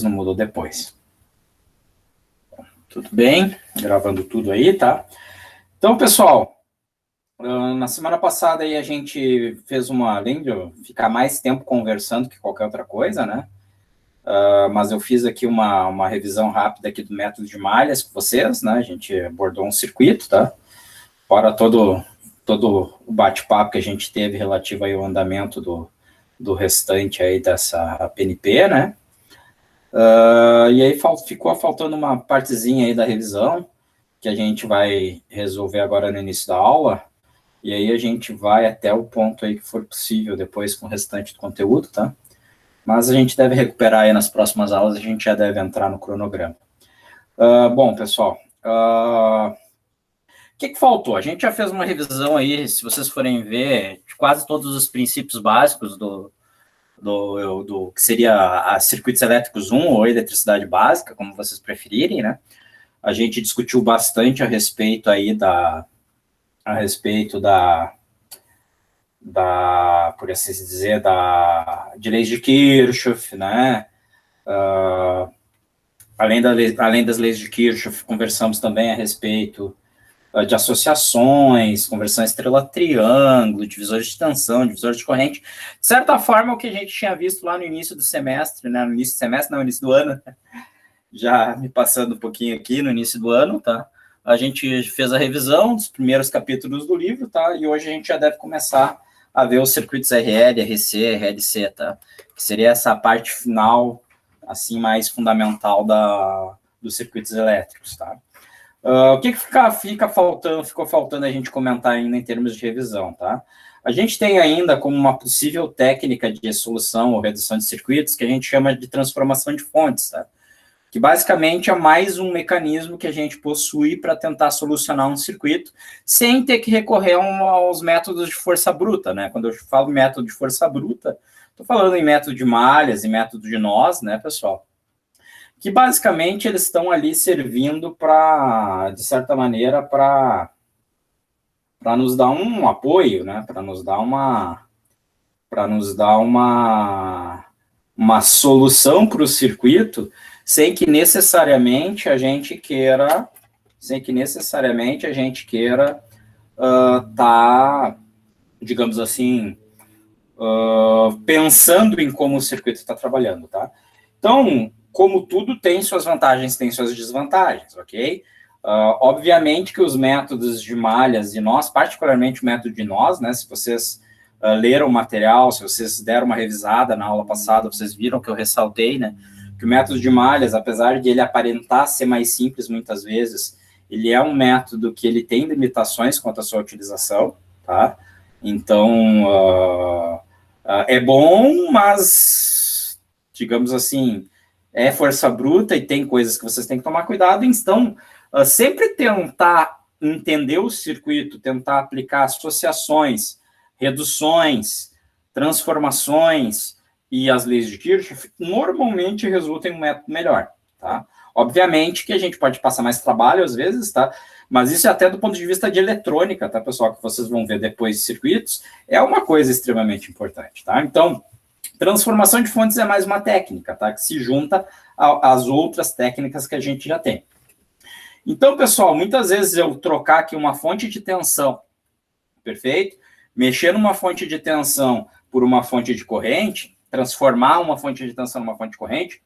não mudou depois. Tudo bem? Gravando tudo aí, tá? Então, pessoal, na semana passada aí a gente fez além de eu ficar mais tempo conversando que qualquer outra coisa, né? Mas eu fiz aqui uma revisão rápida aqui do método de malhas com vocês, né? A gente abordou um circuito, tá? Fora todo o bate-papo que a gente teve relativo aí ao andamento do restante aí dessa PNP, né? E aí ficou faltando uma partezinha aí da revisão, que a gente vai resolver agora no início da aula, e aí a gente vai até o ponto aí que for possível depois com o restante do conteúdo, tá? Mas a gente deve recuperar aí nas próximas aulas, a gente já deve entrar no cronograma. Bom, pessoal, o que faltou? A gente já fez uma revisão aí, se vocês forem ver, de quase todos os princípios básicos do que seria a circuitos elétricos 1 ou eletricidade básica, como vocês preferirem, né? A gente discutiu bastante a respeito aí por assim dizer, de leis de Kirchhoff, né? Além das leis de Kirchhoff, conversamos também a respeito de associações, conversão estrela-triângulo, divisores de tensão, divisores de corrente. De certa forma, o que a gente tinha visto lá no início do semestre, né? No início do ano, já me passando um pouquinho aqui no início do ano, tá? A gente fez a revisão dos primeiros capítulos do livro, tá? E hoje a gente já deve começar a ver os circuitos RL, RC, RLC, tá? Que seria essa parte final, assim, mais fundamental dos circuitos elétricos, tá? O que ficou faltando a gente comentar ainda em termos de revisão, tá? A gente tem ainda como uma possível técnica de solução ou redução de circuitos que a gente chama de transformação de fontes, tá? Que basicamente é mais um mecanismo que a gente possui para tentar solucionar um circuito sem ter que recorrer aos métodos de força bruta, né? Quando eu falo método de força bruta, estou falando em método de malhas e método de nós, né, pessoal? Que basicamente eles estão ali servindo para, de certa maneira, para nos dar um apoio, né? Para nos dar uma solução para o circuito, sem que necessariamente a gente queira tá, digamos assim, pensando em como o circuito está trabalhando, tá? Então, como tudo tem suas vantagens, tem suas desvantagens, ok? Obviamente que os métodos de malhas e nós, particularmente o método de nós, né? Se vocês leram o material, se vocês deram uma revisada na aula passada, vocês viram que eu ressaltei, né? Que o método de malhas, apesar de ele aparentar ser mais simples muitas vezes, ele é um método que ele tem limitações quanto à sua utilização, tá? Então, é bom, mas, digamos assim, é força bruta e tem coisas que vocês têm que tomar cuidado, então, sempre tentar entender o circuito, tentar aplicar associações, reduções, transformações e as leis de Kirchhoff, normalmente resultam em um método melhor, tá? Obviamente que a gente pode passar mais trabalho às vezes, tá? Mas isso é até do ponto de vista de eletrônica, tá, pessoal? Que vocês vão ver depois de circuitos, é uma coisa extremamente importante, tá? Então, transformação de fontes é mais uma técnica, tá? Que se junta às outras técnicas que a gente já tem. Então, pessoal, muitas vezes eu trocar aqui uma fonte de tensão, perfeito? Mexer numa fonte de tensão por uma fonte de corrente, transformar uma fonte de tensão numa fonte de corrente,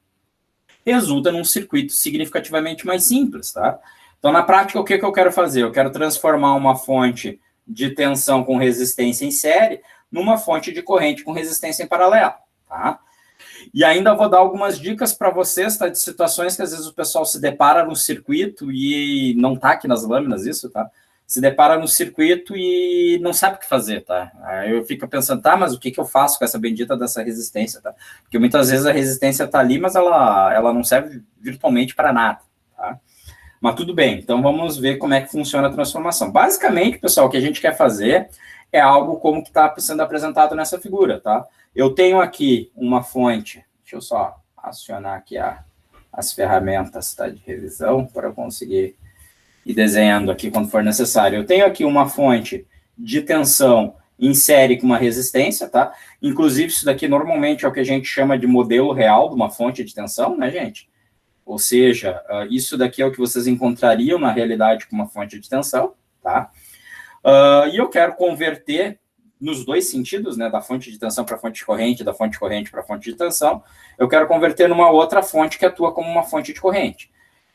resulta num circuito significativamente mais simples, tá? Então, na prática, o que eu quero fazer? Eu quero transformar uma fonte de tensão com resistência em série numa fonte de corrente com resistência em paralelo, tá? E ainda vou dar algumas dicas para vocês, tá? De situações que às vezes o pessoal se depara no circuito e não tá aqui nas lâminas isso, tá? Se depara no circuito e não sabe o que fazer, tá? Aí eu fico pensando, tá, mas o que eu faço com essa bendita dessa resistência, tá? Porque muitas vezes a resistência tá ali, mas ela não serve virtualmente para nada, tá? Mas tudo bem, então vamos ver como é que funciona a transformação. Basicamente, pessoal, o que a gente quer fazer é algo como que está sendo apresentado nessa figura, tá? Eu tenho aqui uma fonte, deixa eu só acionar aqui as ferramentas, tá, de revisão para eu conseguir ir desenhando aqui quando for necessário. Eu tenho aqui uma fonte de tensão em série com uma resistência, tá? Inclusive, isso daqui normalmente é o que a gente chama de modelo real de uma fonte de tensão, né, gente? Ou seja, isso daqui é o que vocês encontrariam na realidade com uma fonte de tensão, tá? E eu quero converter nos dois sentidos, né, da fonte de tensão para fonte de corrente, da fonte de corrente para fonte de tensão, eu quero converter numa outra fonte que atua como uma fonte de corrente.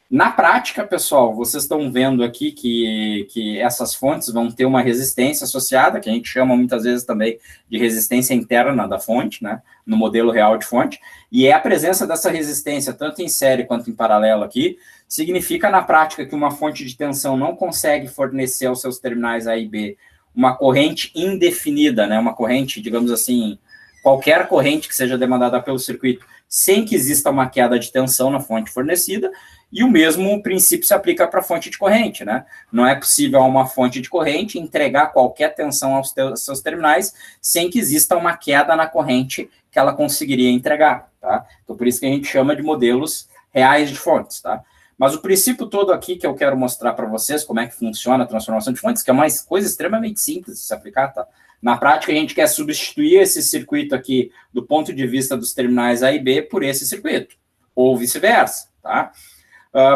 Na prática, pessoal, vocês estão vendo aqui que essas fontes vão ter uma resistência associada, que a gente chama muitas vezes também de resistência interna da fonte, né, no modelo real de fonte, e é a presença dessa resistência, tanto em série quanto em paralelo aqui, significa na prática que uma fonte de tensão não consegue fornecer aos seus terminais A e B uma corrente indefinida, né, uma corrente, digamos assim, qualquer corrente que seja demandada pelo circuito, sem que exista uma queda de tensão na fonte fornecida, e o mesmo princípio se aplica para a fonte de corrente, né? Não é possível a uma fonte de corrente entregar qualquer tensão aos seus terminais sem que exista uma queda na corrente que ela conseguiria entregar, tá? Então, por isso que a gente chama de modelos reais de fontes, tá? Mas o princípio todo aqui que eu quero mostrar para vocês, como é que funciona a transformação de fontes, que é uma coisa extremamente simples de se aplicar, tá? Na prática, a gente quer substituir esse circuito aqui, do ponto de vista dos terminais A e B, por esse circuito, ou vice-versa, tá?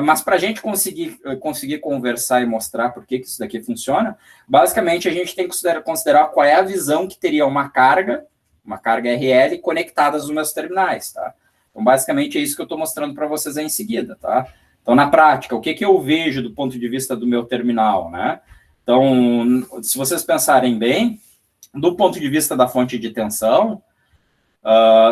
Mas para a gente conseguir conversar e mostrar por que isso daqui funciona, basicamente a gente tem que considerar qual é a visão que teria uma carga RL conectada aos meus terminais, tá? Então, basicamente é isso que eu estou mostrando para vocês aí em seguida, tá? Então, na prática, o que eu vejo do ponto de vista do meu terminal, né? Então, se vocês pensarem bem, do ponto de vista da fonte de tensão,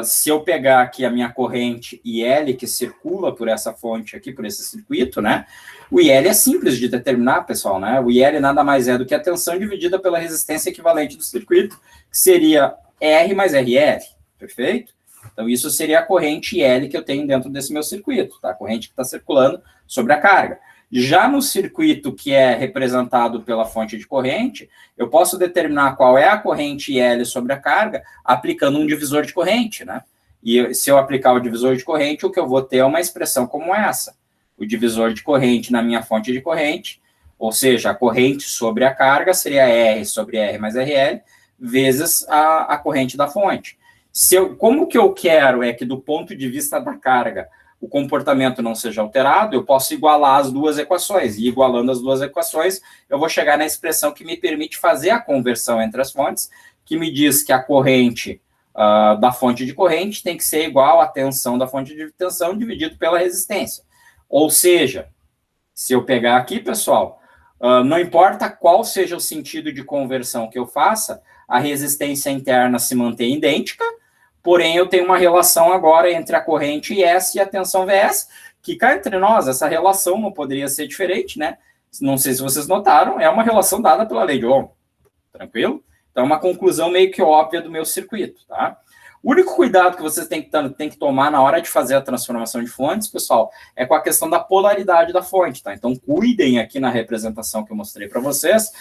se eu pegar aqui a minha corrente IL, que circula por essa fonte aqui, por esse circuito, né? O IL é simples de determinar, pessoal, né? O IL nada mais é do que a tensão dividida pela resistência equivalente do circuito, que seria R mais RL, perfeito? Então, isso seria a corrente IL que eu tenho dentro desse meu circuito, tá? A corrente que está circulando sobre a carga. Já no circuito que é representado pela fonte de corrente, eu posso determinar qual é a corrente IL sobre a carga aplicando um divisor de corrente, né? E se eu aplicar o divisor de corrente, o que eu vou ter é uma expressão como essa. O divisor de corrente na minha fonte de corrente, ou seja, a corrente sobre a carga seria R sobre R mais RL, vezes a corrente da fonte. Como que eu quero é que, do ponto de vista da carga, o comportamento não seja alterado, eu posso igualar as duas equações, e igualando as duas equações, eu vou chegar na expressão que me permite fazer a conversão entre as fontes, que me diz que a corrente da fonte de corrente tem que ser igual à tensão da fonte de tensão dividido pela resistência. Ou seja, se eu pegar aqui, pessoal, não importa qual seja o sentido de conversão que eu faça, a resistência interna se mantém idêntica, porém, eu tenho uma relação agora entre a corrente IS e a tensão VS, que cá entre nós, essa relação não poderia ser diferente, né? Não sei se vocês notaram, é uma relação dada pela lei de Ohm. Tranquilo? Então, é uma conclusão meio que óbvia do meu circuito, tá? O único cuidado que vocês têm que tomar na hora de fazer a transformação de fontes, pessoal, é com a questão da polaridade da fonte, tá? Então, cuidem aqui na representação que eu mostrei para vocês,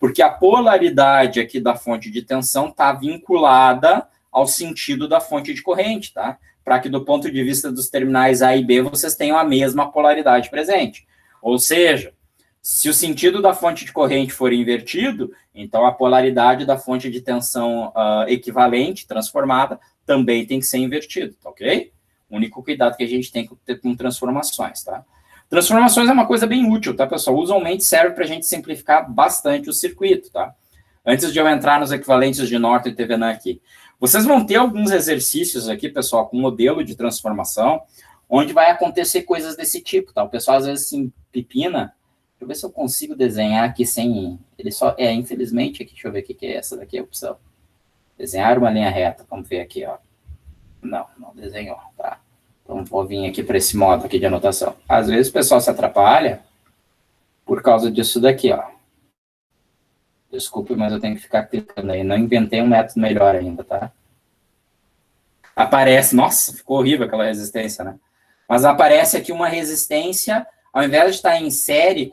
porque a polaridade aqui da fonte de tensão está vinculada ao sentido da fonte de corrente, tá? Para que, do ponto de vista dos terminais A e B, vocês tenham a mesma polaridade presente. Ou seja, se o sentido da fonte de corrente for invertido, então a polaridade da fonte de tensão equivalente, transformada, também tem que ser invertido, tá ok? O único cuidado que a gente tem que ter com transformações, tá? Transformações é uma coisa bem útil, tá, pessoal? Usualmente serve para a gente simplificar bastante o circuito, tá? Antes de eu entrar nos equivalentes de Norton e Thevenin aqui, vocês vão ter alguns exercícios aqui, pessoal, com modelo de transformação, onde vai acontecer coisas desse tipo, tá? O pessoal às vezes se empipina. Deixa eu ver se eu consigo desenhar aqui sem... Ele só... infelizmente, aqui, deixa eu ver o que é essa daqui, a opção. Desenhar uma linha reta, vamos ver aqui, ó. Não desenhou, tá? Então, vou vir aqui para esse modo aqui de anotação. Às vezes o pessoal se atrapalha por causa disso daqui, ó. Desculpe, mas eu tenho que ficar clicando aí. Não inventei um método melhor ainda, tá? Aparece... Nossa, ficou horrível aquela resistência, né? Mas aparece aqui uma resistência... Ao invés de estar em série,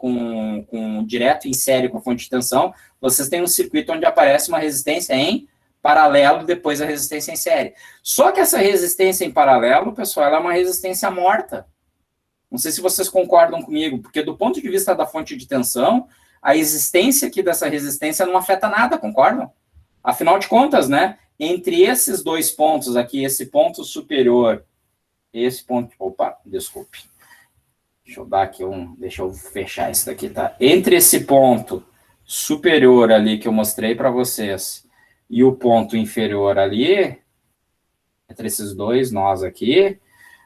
direto em série com a fonte de tensão, vocês têm um circuito onde aparece uma resistência em paralelo, depois a resistência em série. Só que essa resistência em paralelo, pessoal, ela é uma resistência morta. Não sei se vocês concordam comigo, porque do ponto de vista da fonte de tensão, a existência aqui dessa resistência não afeta nada, concordam? Afinal de contas, né, entre esses dois pontos aqui, esse ponto superior, esse ponto... Opa, desculpe. Deixa eu dar aqui deixa eu fechar isso daqui, tá? Entre esse ponto superior ali que eu mostrei para vocês e o ponto inferior ali, entre esses dois nós aqui,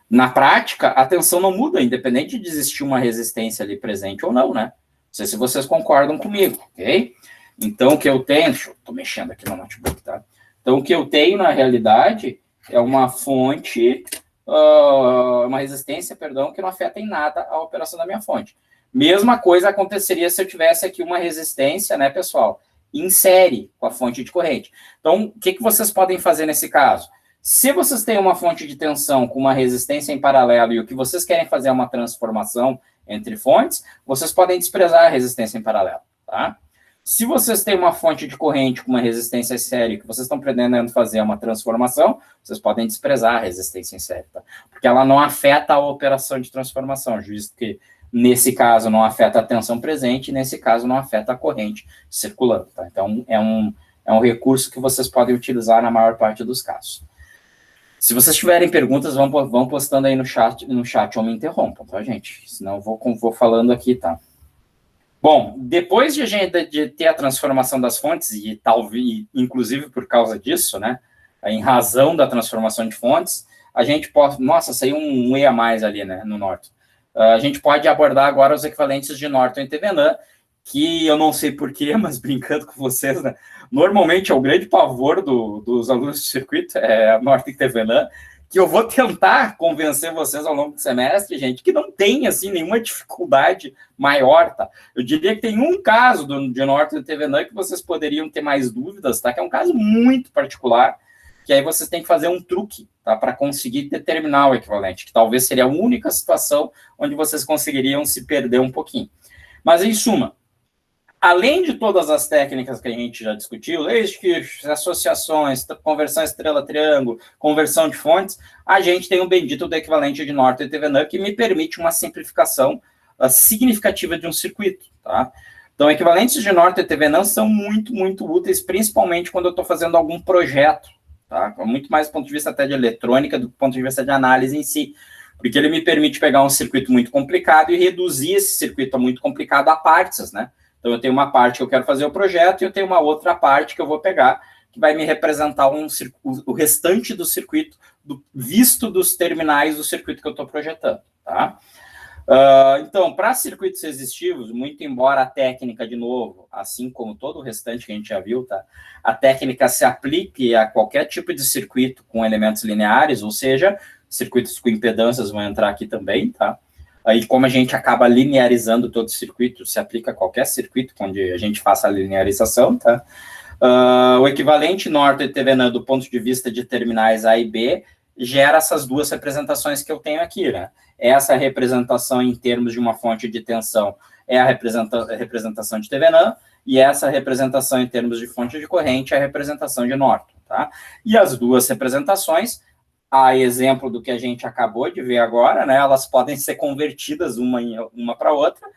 na prática, a tensão não muda, independente de existir uma resistência ali presente ou não, né? Não sei se vocês concordam comigo, ok? Então, o que eu tenho... Estou mexendo aqui no notebook, tá? Então, o que eu tenho, na realidade, é uma fonte... uma resistência, perdão, que não afeta em nada a operação da minha fonte. Mesma coisa aconteceria se eu tivesse aqui uma resistência, né, pessoal, em série com a fonte de corrente. Então, o que vocês podem fazer nesse caso? Se vocês têm uma fonte de tensão com uma resistência em paralelo e o que vocês querem fazer é uma transformação entre fontes, vocês podem desprezar a resistência em paralelo, tá? Se vocês têm uma fonte de corrente com uma resistência em série que vocês estão pretendendo fazer uma transformação, vocês podem desprezar a resistência em série, tá? Porque ela não afeta a operação de transformação, visto que nesse caso não afeta a tensão presente, e nesse caso não afeta a corrente circulando, tá? Então, é um recurso que vocês podem utilizar na maior parte dos casos. Se vocês tiverem perguntas, vão postando aí no chat ou me interrompam, tá, gente? Senão eu vou falando aqui, tá? Bom, depois de ter a transformação das fontes, e talvez, inclusive por causa disso, né, em razão da transformação de fontes, a gente pode... Nossa, saiu um E a mais ali, né, no Norton. A gente pode abordar agora os equivalentes de Norton e Thevenin, que eu não sei porquê, mas brincando com vocês, né, normalmente é o grande pavor dos alunos de circuito, é Norton e Thevenin, que eu vou tentar convencer vocês ao longo do semestre, gente, que não tem, assim, nenhuma dificuldade maior, tá? Eu diria que tem um caso de Norton e Thevenin que vocês poderiam ter mais dúvidas, tá? Que é um caso muito particular, que aí vocês têm que fazer um truque, tá? Para conseguir determinar o equivalente, que talvez seria a única situação onde vocês conseguiriam se perder um pouquinho. Mas, em suma, além de todas as técnicas que a gente já discutiu, Leibniz, associações, conversão estrela-triângulo, conversão de fontes, a gente tem o bendito do equivalente de Norton e Thevenin, que me permite uma simplificação significativa de um circuito, tá? Então, equivalentes de Norton e Thevenin são muito, muito úteis, principalmente quando eu estou fazendo algum projeto, tá? Muito mais do ponto de vista até de eletrônica, do ponto de vista de análise em si, porque ele me permite pegar um circuito muito complicado e reduzir esse circuito muito complicado a partes, né? Então, eu tenho uma parte que eu quero fazer o projeto e eu tenho uma outra parte que eu vou pegar, que vai me representar o restante do circuito, visto dos terminais do circuito que eu estou projetando, tá? Então, para circuitos resistivos, muito embora a técnica, de novo, assim como todo o restante que a gente já viu, tá? A técnica se aplique a qualquer tipo de circuito com elementos lineares, ou seja, circuitos com impedâncias vão entrar aqui também, tá? Aí, como a gente acaba linearizando todo o circuito, se aplica a qualquer circuito onde a gente faça a linearização, tá? O equivalente Norton e Thevenin, do ponto de vista de terminais A e B, gera essas duas representações que eu tenho aqui, né? Essa representação em termos de uma fonte de tensão é a representação de Thevenin, e essa representação em termos de fonte de corrente é a representação de Norton, tá? E as duas representações, a exemplo do que a gente acabou de ver agora, né, elas podem ser convertidas uma para outra,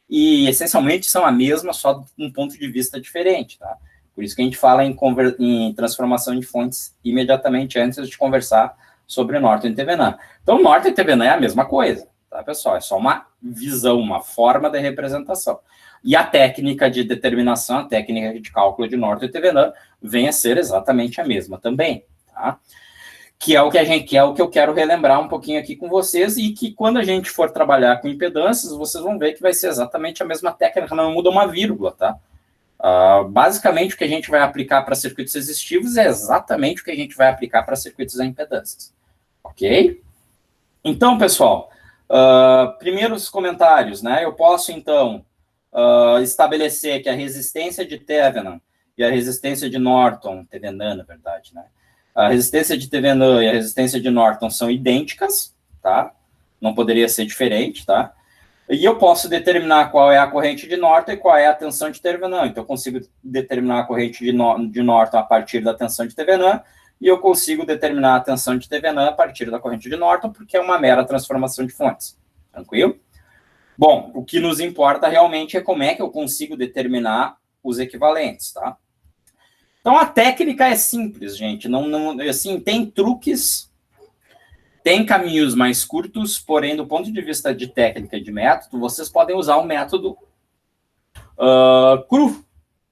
e essencialmente são a mesma, só de um ponto de vista diferente, tá? Por isso que a gente fala em transformação de fontes imediatamente antes de conversar sobre Norton e Thevenin. Então, Norton e Thevenin é a mesma coisa, tá, pessoal? É só uma visão, uma forma de representação. E a técnica de determinação, a técnica de cálculo de Norton e Thevenin vem a ser exatamente a mesma também, tá? Que é o que eu quero relembrar um pouquinho aqui com vocês, e que quando a gente for trabalhar com impedâncias, vocês vão ver que vai ser exatamente a mesma técnica, não muda uma vírgula, tá? Basicamente, o que a gente vai aplicar para circuitos resistivos é exatamente o que a gente vai aplicar para circuitos a impedâncias, ok? Então, pessoal, primeiros comentários, né? Eu posso, então, estabelecer que a resistência de Thevenin e a resistência de Norton, Thevenin, na verdade, né? A resistência de Thevenin e a resistência de Norton são idênticas, tá? Não poderia ser diferente, tá? E eu posso determinar qual é a corrente de Norton e qual é a tensão de Thevenin. Então, eu consigo determinar a corrente de Norton a partir da tensão de Thevenin, e eu consigo determinar a tensão de Thevenin a partir da corrente de Norton, porque é uma mera transformação de fontes. Tranquilo? Bom, o que nos importa realmente é como é que eu consigo determinar os equivalentes, tá? Então, a técnica é simples, gente. Assim, tem truques, tem caminhos mais curtos, porém, do ponto de vista de técnica e de método, vocês podem usar o método cru.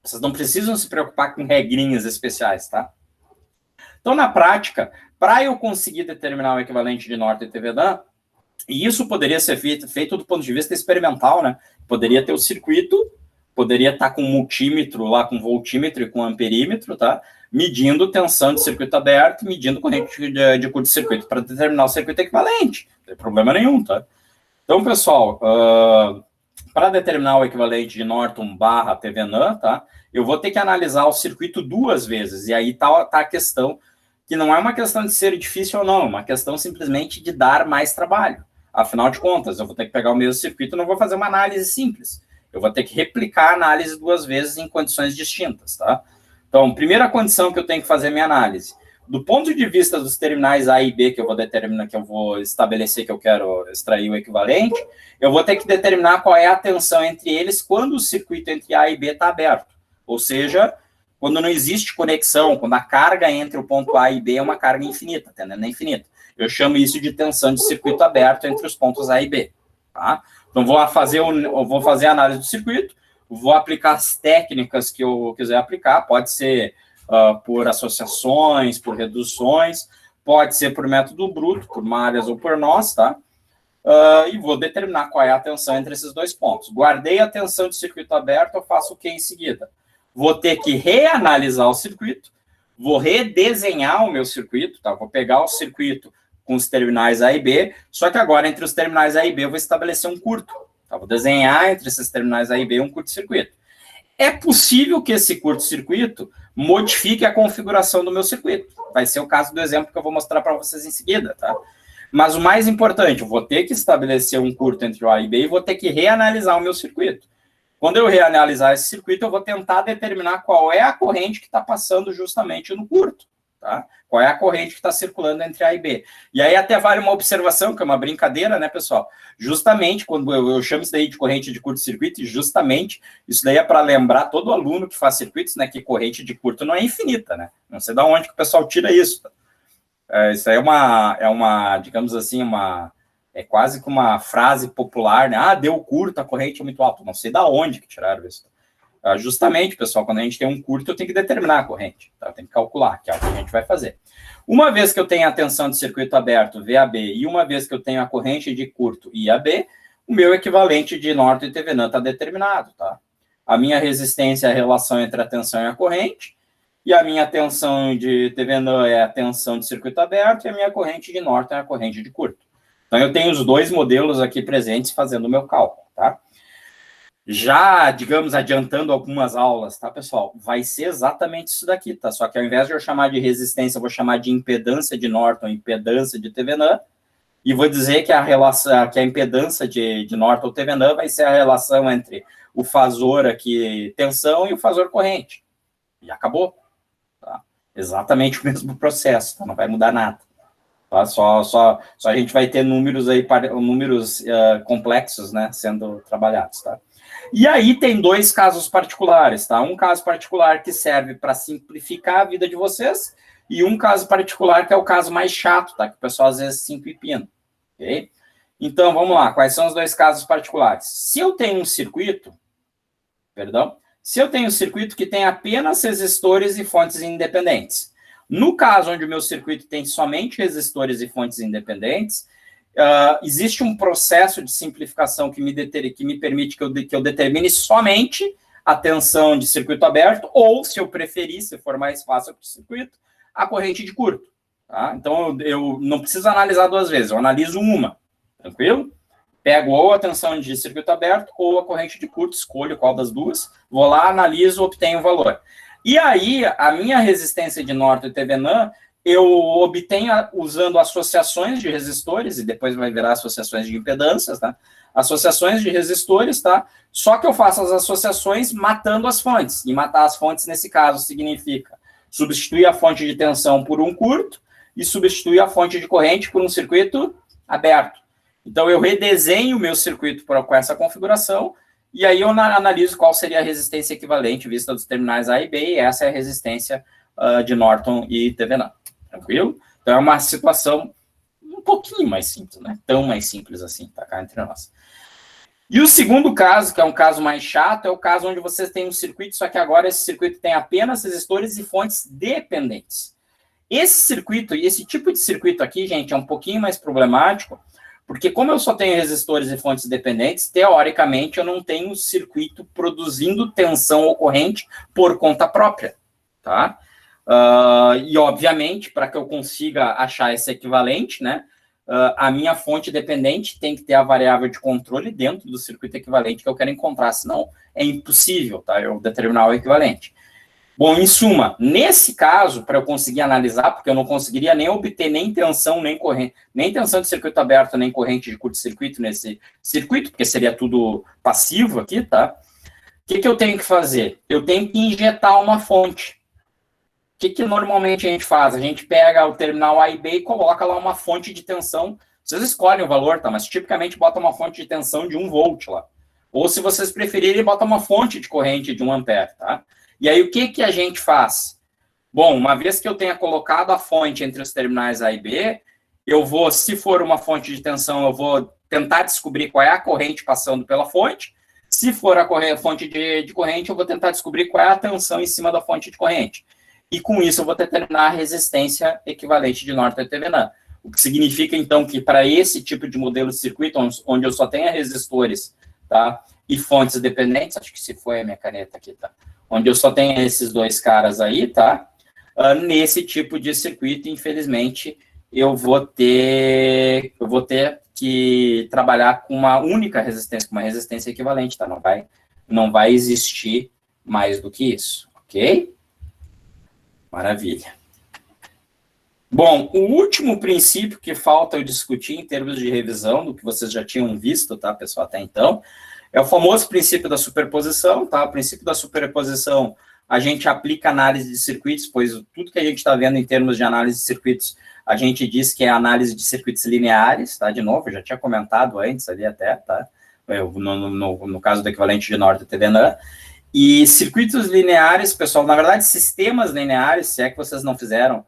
Vocês não precisam se preocupar com regrinhas especiais, tá? Então, na prática, para eu conseguir determinar o equivalente de Norton e Thevenin, e isso poderia ser feito do ponto de vista experimental, né? Poderia ter o circuito, poderia estar com multímetro lá, com voltímetro e com amperímetro, tá? Medindo tensão de circuito aberto, medindo corrente de curto-circuito para determinar o circuito equivalente. Não tem problema nenhum, tá? Então, pessoal, para determinar o equivalente de Norton barra Thevenin, tá? Eu vou ter que analisar o circuito 2 vezes. E aí tá a questão, que não é uma questão de ser difícil ou não, é uma questão simplesmente de dar mais trabalho. Afinal de contas, eu vou ter que pegar o mesmo circuito e não vou fazer uma análise simples. Eu vou ter que replicar a análise 2 vezes em condições distintas, tá? Então, primeira condição que eu tenho que fazer minha análise. Do ponto de vista dos terminais A e B que eu vou determinar, que eu vou estabelecer que eu quero extrair o equivalente, eu vou ter que determinar qual é a tensão entre eles quando o circuito entre A e B está aberto. Ou seja, quando não existe conexão, quando a carga entre o ponto A e B é uma carga infinita, tendendo a infinita. Eu chamo isso de tensão de circuito aberto entre os pontos A e B. Tá? Então, eu vou fazer a análise do circuito, vou aplicar as técnicas que eu quiser aplicar, pode ser por associações, por reduções, pode ser por método bruto, por malhas ou por nós, tá? E vou determinar qual é a tensão entre esses 2 pontos. Guardei a tensão de circuito aberto, eu faço o que em seguida? Vou ter que reanalisar o circuito, vou redesenhar o meu circuito, tá? Vou pegar o circuito com os terminais A e B, só que agora entre os terminais A e B eu vou estabelecer um curto. Tá? Vou desenhar entre esses terminais A e B um curto-circuito. É possível que esse curto-circuito modifique a configuração do meu circuito. Vai ser o caso do exemplo que eu vou mostrar para vocês em seguida, tá? Mas o mais importante, eu vou ter que estabelecer um curto entre o A e B e vou ter que reanalisar o meu circuito. Quando eu reanalisar esse circuito, eu vou tentar determinar qual é a corrente que está passando justamente no curto. Tá? Qual é a corrente que está circulando entre A e B. E aí até vale uma observação, que é uma brincadeira, né, pessoal? Justamente, quando eu chamo isso daí de corrente de curto-circuito, e justamente isso daí é para lembrar todo aluno que faz circuitos, né, que corrente de curto não é infinita, né? Não sei de onde que o pessoal tira isso. Tá? Isso aí é uma, digamos assim, é quase que uma frase popular, né? Ah, deu curto, a corrente é muito alta. Não sei de onde que tiraram isso. Justamente, pessoal, quando a gente tem um curto, eu tenho que determinar a corrente, tá? Eu tenho que calcular, que é o que a gente vai fazer. Uma vez que eu tenho a tensão de circuito aberto, VAB, e uma vez que eu tenho a corrente de curto, IAB, o meu equivalente de Norton e Thevenin está determinado, tá? A minha resistência é a relação entre a tensão e a corrente, e a minha tensão de Thevenin é a tensão de circuito aberto, e a minha corrente de Norton é a corrente de curto. Então, eu tenho os 2 modelos aqui presentes fazendo o meu cálculo, tá? Já, digamos, adiantando algumas aulas, tá, pessoal? Vai ser exatamente isso daqui, tá? Só que ao invés de eu chamar de resistência, eu vou chamar de impedância de Norton, impedância de Thevenin, e vou dizer que a impedância de Norton ou Thevenin vai ser a relação entre o fasor aqui, tensão, e o fasor corrente. E acabou. Tá? Exatamente o mesmo processo, tá? Não vai mudar nada. Tá? Só a gente vai ter números aí, números complexos, né, sendo trabalhados, tá? E aí tem 2 casos particulares, tá? Um caso particular que serve para simplificar a vida de vocês e um caso particular que é o caso mais chato, tá? Que o pessoal às vezes se empipina, ok? Então, vamos lá. Quais são os 2 casos particulares? Se eu tenho um circuito, que tem apenas resistores e fontes independentes, no caso onde o meu circuito tem somente resistores e fontes independentes, existe um processo de simplificação que me permite que eu determine somente a tensão de circuito aberto, ou, se eu preferir, se for mais fácil para o circuito, a corrente de curto. Tá? Então, eu não preciso analisar 2 vezes, eu analiso uma, tranquilo? Pego ou a tensão de circuito aberto ou a corrente de curto, escolho qual das duas, vou lá, analiso, obtenho o valor. E aí, a minha resistência de Norton e Thevenin, eu obtenho usando associações de resistores, e depois vai virar associações de impedâncias, tá? Associações de resistores, tá? Só que eu faço as associações matando as fontes. E matar as fontes, nesse caso, significa substituir a fonte de tensão por um curto e substituir a fonte de corrente por um circuito aberto. Então, eu redesenho o meu circuito com essa configuração e aí eu analiso qual seria a resistência equivalente vista dos terminais A e B, e essa é a resistência de Norton e Thevenin. Tranquilo? Então é uma situação um pouquinho mais simples, né? Tão mais simples assim, tá cá entre nós. E o segundo caso, que é um caso mais chato, é o caso onde vocês têm um circuito, só que agora esse circuito tem apenas resistores e fontes dependentes. Esse circuito, e esse tipo de circuito aqui, gente, é um pouquinho mais problemático, porque como eu só tenho resistores e fontes dependentes, teoricamente eu não tenho circuito produzindo tensão ocorrente por conta própria, tá? E, obviamente, para que eu consiga achar esse equivalente, né, a minha fonte dependente tem que ter a variável de controle dentro do circuito equivalente que eu quero encontrar, senão é impossível, tá, eu determinar o equivalente. Bom, em suma, nesse caso, para eu conseguir analisar, porque eu não conseguiria nem obter nem tensão, nem corrente, nem tensão de circuito aberto, nem corrente de curto-circuito nesse circuito, porque seria tudo passivo aqui, tá? O que eu tenho que fazer? Eu tenho que injetar uma fonte. O que normalmente a gente faz? A gente pega o terminal A e B e coloca lá uma fonte de tensão. Vocês escolhem o valor, tá? Mas tipicamente bota uma fonte de tensão de 1 volt lá. Ou, se vocês preferirem, bota uma fonte de corrente de 1 ampere, tá? E aí, o que a gente faz? Bom, uma vez que eu tenha colocado a fonte entre os terminais A e B, eu vou, se for uma fonte de tensão, eu vou tentar descobrir qual é a corrente passando pela fonte. Se for a fonte de corrente, eu vou tentar descobrir qual é a tensão em cima da fonte de corrente. E com isso eu vou determinar a resistência equivalente de Norton e Thevenin. O que significa, então, que para esse tipo de modelo de circuito, onde eu só tenho resistores, tá, e fontes dependentes, acho que se foi a minha caneta aqui, tá, onde eu só tenho esses dois caras aí, tá, nesse tipo de circuito, infelizmente, eu vou ter que trabalhar com uma única resistência, com uma resistência equivalente, tá, não vai existir mais do que isso, ok? Maravilha. Bom, o último princípio que falta eu discutir em termos de revisão, do que vocês já tinham visto, tá, pessoal, até então, é o famoso princípio da superposição, tá? O princípio da superposição, a gente aplica análise de circuitos, pois tudo que a gente está vendo em termos de análise de circuitos, a gente diz que é análise de circuitos lineares, tá? De novo, eu já tinha comentado antes ali até, tá? No caso do equivalente de Norton e Thevenin. E circuitos lineares, pessoal, na verdade, sistemas lineares, se é que vocês não fizeram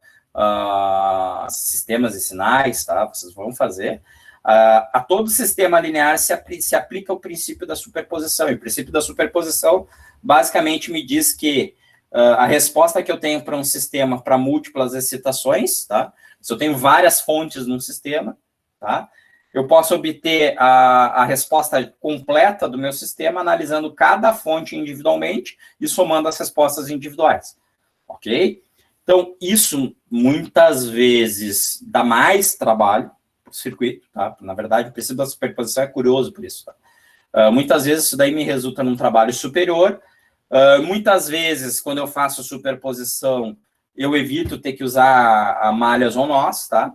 sistemas e sinais, tá? Vocês vão fazer. A todo sistema linear se aplica o princípio da superposição. E o princípio da superposição, basicamente, me diz que a resposta que eu tenho para um sistema para múltiplas excitações, tá? Se eu tenho várias fontes num sistema, tá? Eu posso obter a resposta completa do meu sistema analisando cada fonte individualmente e somando as respostas individuais, ok? Então, isso muitas vezes dá mais trabalho para o circuito, tá? Na verdade, o princípio da superposição é curioso por isso, tá? Muitas vezes isso daí me resulta num trabalho superior. Muitas vezes, quando eu faço superposição, eu evito ter que usar malhas ou nós, tá?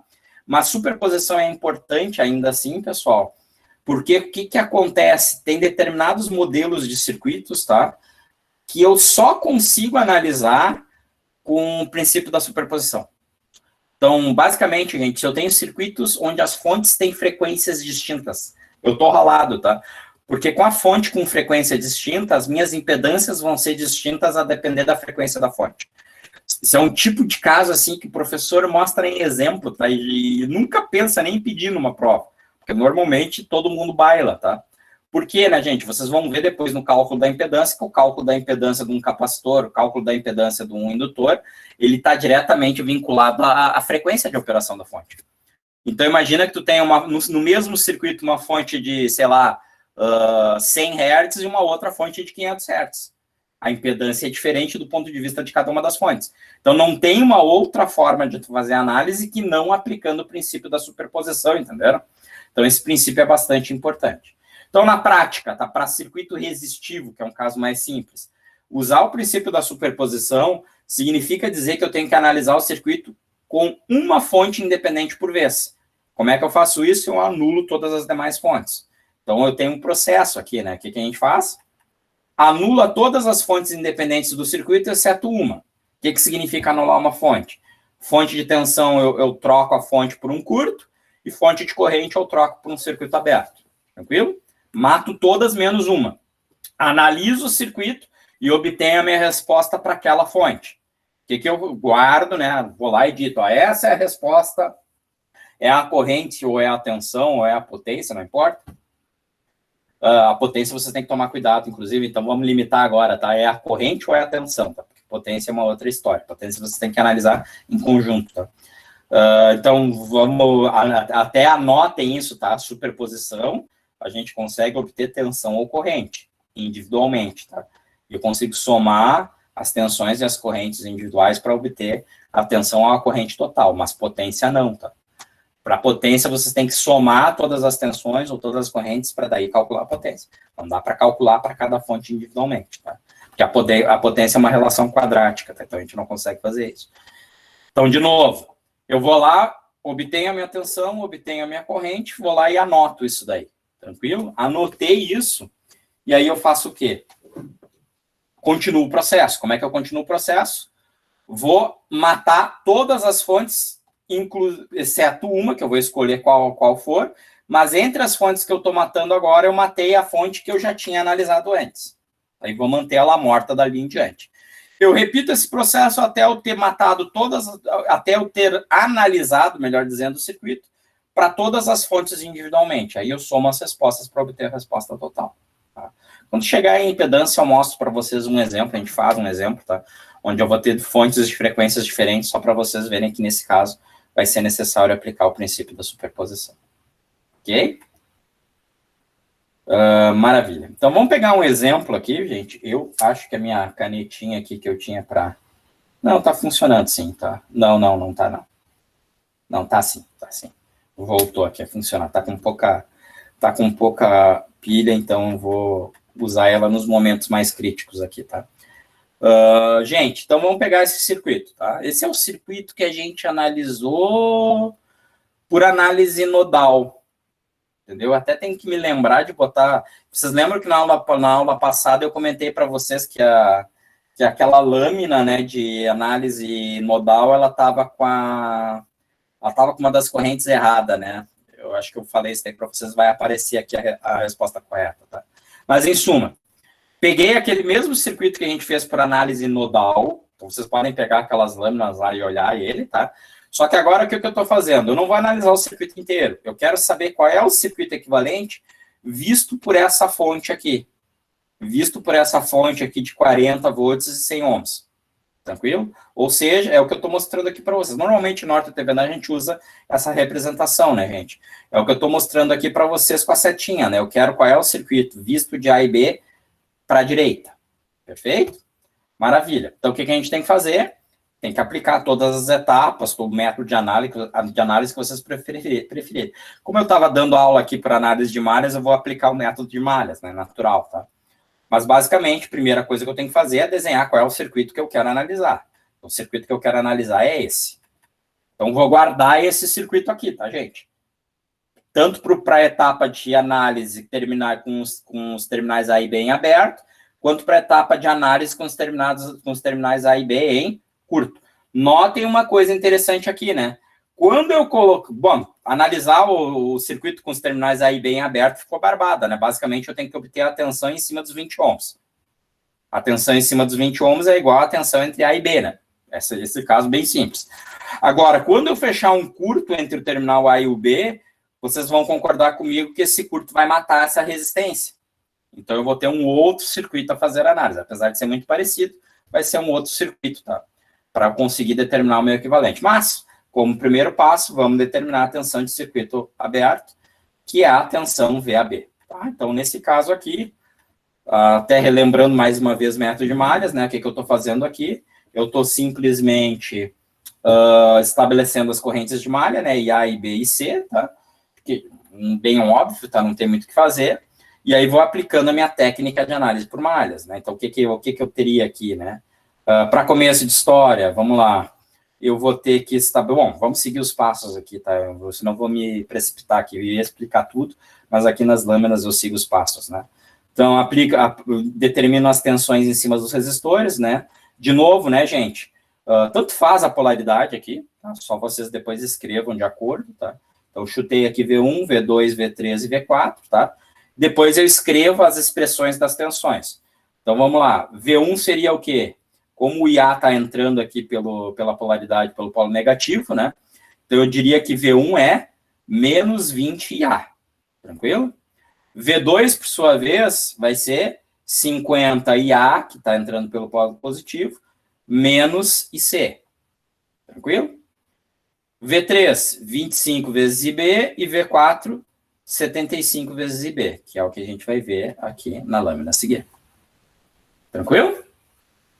Mas superposição é importante ainda assim, pessoal, porque o que acontece? Tem determinados modelos de circuitos, tá? Que eu só consigo analisar com o princípio da superposição. Então, basicamente, gente, eu tenho circuitos onde as fontes têm frequências distintas. Eu tô ralado, tá? Porque com a fonte com frequência distinta, as minhas impedâncias vão ser distintas a depender da frequência da fonte. Isso é um tipo de caso, assim, que o professor mostra em exemplo, tá? E nunca pensa nem em pedir numa prova, porque normalmente todo mundo baila, tá? Por quê, né, gente? Vocês vão ver depois no cálculo da impedância, que o cálculo da impedância de um capacitor, o cálculo da impedância de um indutor, ele está diretamente vinculado à frequência de operação da fonte. Então, imagina que tu tem no mesmo circuito uma fonte de, sei lá, 100 Hz e uma outra fonte de 500 Hz. A impedância é diferente do ponto de vista de cada uma das fontes. Então, não tem uma outra forma de tu fazer análise que não aplicando o princípio da superposição, entenderam? Então, esse princípio é bastante importante. Então, na prática, tá, para circuito resistivo, que é um caso mais simples, usar o princípio da superposição significa dizer que eu tenho que analisar o circuito com uma fonte independente por vez. Como é que eu faço isso? Eu anulo todas as demais fontes. Então, eu tenho um processo aqui, né? O que a gente faz? Anula todas as fontes independentes do circuito, exceto uma. O que significa anular uma fonte? Fonte de tensão, eu troco a fonte por um curto, e fonte de corrente eu troco por um circuito aberto. Tranquilo? Mato todas menos uma. analiso o circuito e obtenho a minha resposta para aquela fonte. O que eu guardo, né? Vou lá e dito, ó, essa é a resposta, é a corrente, ou é a tensão, ou é a potência, não importa. A potência você tem que tomar cuidado, inclusive, então vamos limitar agora, tá? É a corrente ou é a tensão, tá? Porque potência é uma outra história. Potência você tem que analisar em conjunto, tá? Então, vamos, até anotem isso, tá? Superposição, a gente consegue obter tensão ou corrente, individualmente, tá? Eu consigo somar as tensões e as correntes individuais para obter a tensão ou a corrente total, mas potência não, tá? Para potência, vocês têm que somar todas as tensões ou todas as correntes para daí calcular a potência. Não dá para calcular para cada fonte individualmente, tá? Porque a potência é uma relação quadrática, tá? Então a gente não consegue fazer isso. Então, de novo, eu vou lá, obtenho a minha tensão, obtenho a minha corrente, vou lá e anoto isso daí. Tranquilo? Anotei isso, e aí eu faço o quê? Continuo o processo. Como é que eu continuo o processo? Vou matar todas as fontes, exceto uma, que eu vou escolher qual for, mas entre as fontes que eu estou matando agora, eu matei a fonte que eu já tinha analisado antes. Aí vou manter ela morta dali em diante. Eu repito esse processo até eu ter matado até eu ter analisado, melhor dizendo, o circuito, para todas as fontes individualmente. Aí eu somo as respostas para obter a resposta total. Tá? Quando chegar em impedância, eu mostro para vocês um exemplo, a gente faz um exemplo, tá? Onde eu vou ter fontes de frequências diferentes, só para vocês verem que, nesse caso, vai ser necessário aplicar o princípio da superposição. Ok? Maravilha. Então, vamos pegar um exemplo aqui, gente. Eu acho que a minha canetinha aqui que eu tinha para... Não, tá funcionando sim, tá? Não tá, não. Não, tá sim, tá sim. Voltou aqui a funcionar. Tá com pouca pilha, então eu vou usar ela nos momentos mais críticos aqui, tá? Gente, então vamos pegar esse circuito, tá? Esse é o circuito que a gente analisou por análise nodal, entendeu? Até tem que me lembrar de botar... Vocês lembram que na aula passada eu comentei para vocês que aquela lâmina, né, de análise nodal, ela estava com uma das correntes errada, né? Eu acho que eu falei isso aí para vocês, vai aparecer aqui a resposta correta, tá? Mas, em suma, peguei aquele mesmo circuito que a gente fez por análise nodal, então vocês podem pegar aquelas lâminas lá e olhar ele, tá? Só que agora, o que eu estou fazendo? Eu não vou analisar o circuito inteiro, eu quero saber qual é o circuito equivalente visto por essa fonte aqui. Visto por essa fonte aqui de 40 volts e 100 ohms. Tranquilo? Ou seja, é o que eu estou mostrando aqui para vocês. Normalmente, no OrtoTVNet, a gente usa essa representação, né, gente? É o que eu estou mostrando aqui para vocês com a setinha, né? Eu quero qual é o circuito visto de A e B para a direita. Perfeito? Maravilha. Então, o que a gente tem que fazer? Tem que aplicar todas as etapas, todo o método de análise que vocês preferirem. Como eu estava dando aula aqui para análise de malhas, eu vou aplicar o método de malhas, né? Natural, tá? Mas, basicamente, a primeira coisa que eu tenho que fazer é desenhar qual é o circuito que eu quero analisar. O circuito que eu quero analisar é esse. Então, vou guardar esse circuito aqui, tá, gente? Tanto para a etapa de análise terminar com os terminais A e B em aberto, quanto para a etapa de análise com os terminais A e B em curto. Notem uma coisa interessante aqui, né? Quando eu coloco... Bom, analisar o circuito com os terminais A e B em aberto ficou barbada, né? Basicamente, eu tenho que obter a tensão em cima dos 20 ohms. A tensão em cima dos 20 ohms é igual à tensão entre A e B, né? Esse caso bem simples. Agora, quando eu fechar um curto entre o terminal A e o B, vocês vão concordar comigo que esse curto vai matar essa resistência. Então, eu vou ter um outro circuito a fazer a análise. Apesar de ser muito parecido, vai ser um outro circuito, tá? Para conseguir determinar o meu equivalente. Mas, como primeiro passo, vamos determinar a tensão de circuito aberto, que é a tensão VAB. Tá? Então, nesse caso aqui, até relembrando mais uma vez o método de malhas, né? O que eu estou fazendo aqui? Eu estou simplesmente estabelecendo as correntes de malha, né? IA, IB e C, tá? Que, bem óbvio, tá? Não tem muito o que fazer. E aí vou aplicando a minha técnica de análise por malhas, né? Então, o que eu teria aqui, né? Para começo de história, vamos lá. Eu vou ter que estabelecer... Bom, vamos seguir os passos aqui, tá? Senão eu vou me precipitar aqui. Eu ia explicar tudo, mas aqui nas lâminas eu sigo os passos, né? Então, determino as tensões em cima dos resistores, né? De novo, né, gente? Tanto faz a polaridade aqui, tá? Só vocês depois escrevam de acordo, tá? Então, eu chutei aqui V1, V2, V3 e V4, tá? Depois eu escrevo as expressões das tensões. Então, vamos lá. V1 seria o quê? Como o IA está entrando aqui pela polaridade, pelo polo negativo, né? Então, eu diria que V1 é menos 20 IA. Tranquilo? V2, por sua vez, vai ser 50 IA, que está entrando pelo polo positivo, menos IC. Tranquilo? V3, 25 vezes IB, e V4, 75 vezes IB, que é o que a gente vai ver aqui na lâmina a seguir. Tranquilo?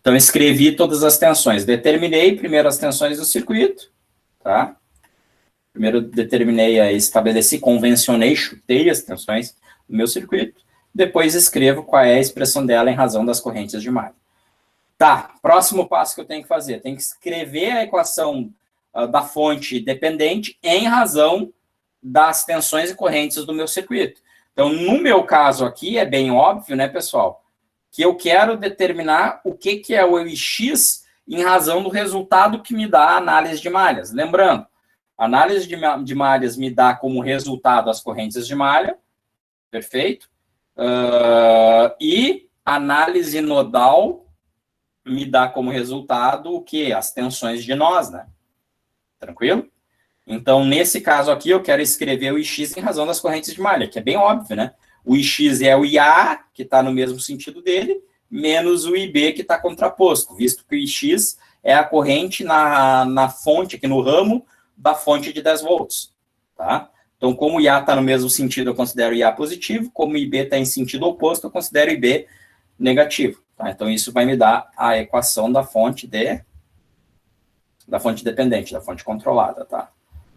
Então, escrevi todas as tensões. Determinei primeiro as tensões do circuito, tá? Primeiro determinei, estabeleci, convencionei, chutei as tensões do meu circuito. Depois escrevo qual é a expressão dela em razão das correntes de malha. Tá, próximo passo que eu tenho que fazer. Tenho que escrever a equação da fonte dependente em razão das tensões e correntes do meu circuito. Então, no meu caso aqui, é bem óbvio, né, pessoal, que eu quero determinar o que é o Ix em razão do resultado que me dá a análise de malhas. Lembrando, a análise de malhas me dá como resultado as correntes de malha, perfeito? E análise nodal me dá como resultado o quê? As tensões de nós, né? Tranquilo? Então, nesse caso aqui, eu quero escrever o Ix em razão das correntes de malha, que é bem óbvio, né? O Ix é o IA, que está no mesmo sentido dele, menos o IB, que está contraposto, visto que o Ix é a corrente na fonte, aqui no ramo, da fonte de 10 volts, tá? Então, como o IA está no mesmo sentido, eu considero o IA positivo, como o IB está em sentido oposto, eu considero o IB negativo, tá? Então, isso vai me dar a equação da fonte dependente, da fonte controlada, tá?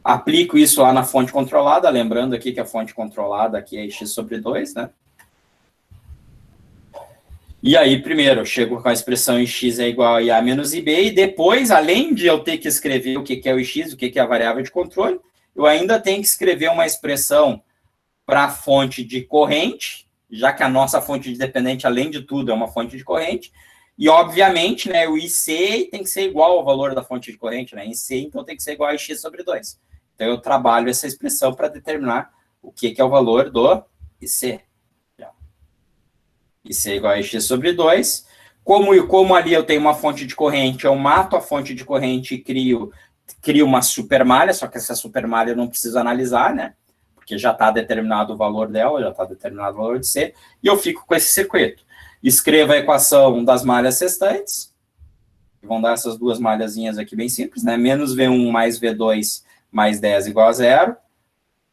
Aplico isso lá na fonte controlada, lembrando aqui que a fonte controlada aqui é X sobre 2, né? E aí, primeiro, eu chego com a expressão X é igual a IA menos IB, e depois, além de eu ter que escrever o que é o X, o que é a variável de controle, eu ainda tenho que escrever uma expressão para a fonte de corrente, já que a nossa fonte de dependente, além de tudo, é uma fonte de corrente, e, obviamente, né, o IC tem que ser igual ao valor da fonte de corrente, né? IC, então, tem que ser igual a X sobre 2. Então, eu trabalho essa expressão para determinar o que é o valor do IC. IC é igual a X sobre 2. Como ali eu tenho uma fonte de corrente, eu mato a fonte de corrente e crio uma supermalha, só que essa supermalha eu não preciso analisar, né? Porque já está determinado o valor dela, já está determinado o valor de C, e eu fico com esse circuito. Escrevo a equação das malhas restantes, que vão dar essas duas malhazinhas aqui bem simples, né? Menos V1 mais V2 mais 10 igual a 0.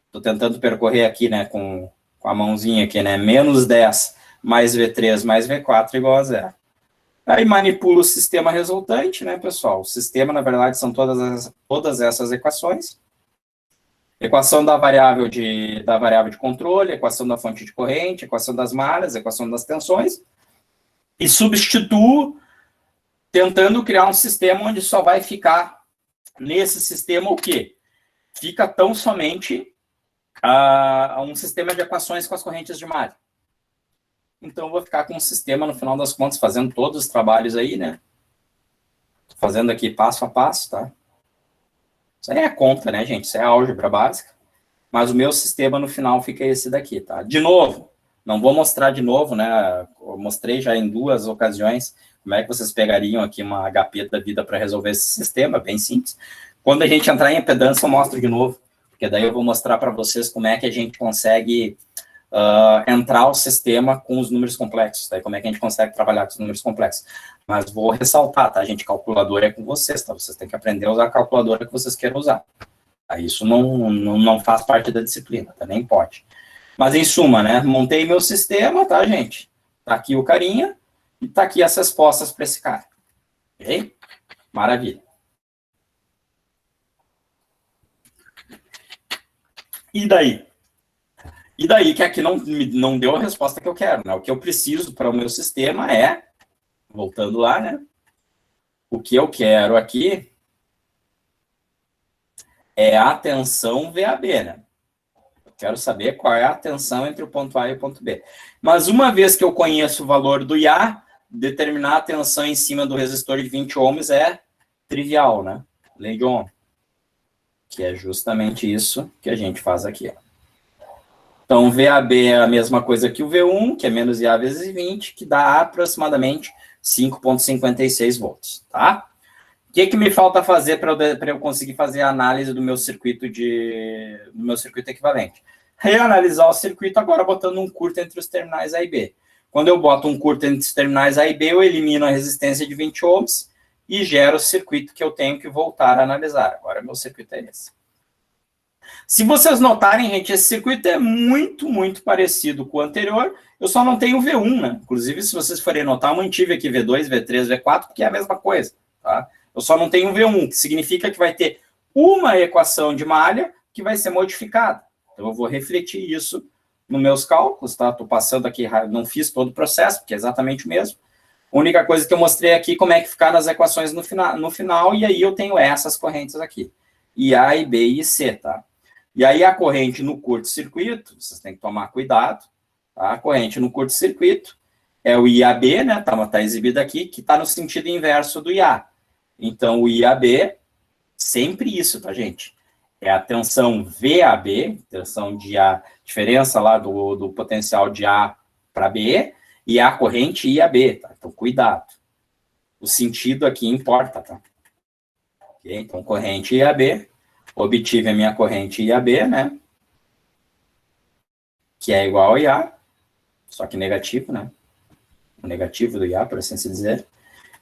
Estou tentando percorrer aqui, né, com a mãozinha aqui, né? Menos 10 mais V3 mais V4 igual a 0. Aí manipulo o sistema resultante, né, pessoal? O sistema, na verdade, são todas essas equações. Equação da variável de controle, equação da fonte de corrente, equação das malhas, equação das tensões. E substituo tentando criar um sistema onde só vai ficar nesse sistema o quê? Fica tão somente um sistema de equações com as correntes de malha. Então, eu vou ficar com um sistema, no final das contas, fazendo todos os trabalhos aí, né? Tô fazendo aqui passo a passo, tá? Isso aí é conta, né, gente? Isso é álgebra básica. Mas o meu sistema, no final, fica esse daqui, tá? De novo, não vou mostrar de novo, né? Eu mostrei já em 2 ocasiões como é que vocês pegariam aqui uma HP da vida para resolver esse sistema, bem simples. Quando a gente entrar em impedância, eu mostro de novo, porque daí eu vou mostrar para vocês como é que a gente consegue entrar o sistema com os números complexos, daí como é que a gente consegue trabalhar com os números complexos. Mas vou ressaltar, tá, gente? Calculadora é com vocês, tá? Vocês têm que aprender a usar a calculadora que vocês queiram usar. Tá? Isso não faz parte da disciplina, tá? Nem pode. Mas, em suma, né? Montei meu sistema, tá, gente? Tá aqui o carinha e tá aqui as respostas para esse cara. Ok? Maravilha. E daí? E daí que aqui não deu a resposta que eu quero, né? O que eu preciso para o meu sistema é, voltando lá, né? O que eu quero aqui é a tensão VAB, né? Eu quero saber qual é a tensão entre o ponto A e o ponto B. Mas uma vez que eu conheço o valor do IA, determinar a tensão em cima do resistor de 20 ohms é trivial, né? Lei de Ohm. Que é justamente isso que a gente faz aqui, ó. Então, VAB é a mesma coisa que o V1, que é menos IA vezes 20, que dá aproximadamente 5,56 volts, tá? O que me falta fazer para eu conseguir fazer a análise do meu circuito equivalente? Reanalisar o circuito agora botando um curto entre os terminais A e B. Quando eu boto um curto entre os terminais A e B, eu elimino a resistência de 20 ohms e gero o circuito que eu tenho que voltar a analisar. Agora, meu circuito é esse. Se vocês notarem, gente, esse circuito é muito parecido com o anterior, eu só não tenho V1, né? Inclusive, se vocês forem notar, eu mantive aqui V2, V3, V4, porque é a mesma coisa, tá? Eu só não tenho V1, que significa que vai ter uma equação de malha que vai ser modificada. Então, eu vou refletir isso nos meus cálculos, tá? Estou passando aqui, não fiz todo o processo, porque é exatamente o mesmo. A única coisa que eu mostrei aqui, como é que ficaram as equações no final, e aí eu tenho essas correntes aqui. IA e B e C, tá? E aí a corrente no curto-circuito, vocês têm que tomar cuidado, tá? A corrente no curto-circuito é o IAB, né? Tá exibido aqui, que está no sentido inverso do IA. Então, o IAB, sempre isso, tá, gente? É a tensão VAB, tensão de A, diferença lá do potencial de A para B, e a corrente IAB, tá? Então, cuidado. O sentido aqui importa, tá? Okay? Então, corrente IAB, obtive a minha corrente IAB, né? Que é igual a IA, só que negativo, né? O negativo do IA, por assim se dizer.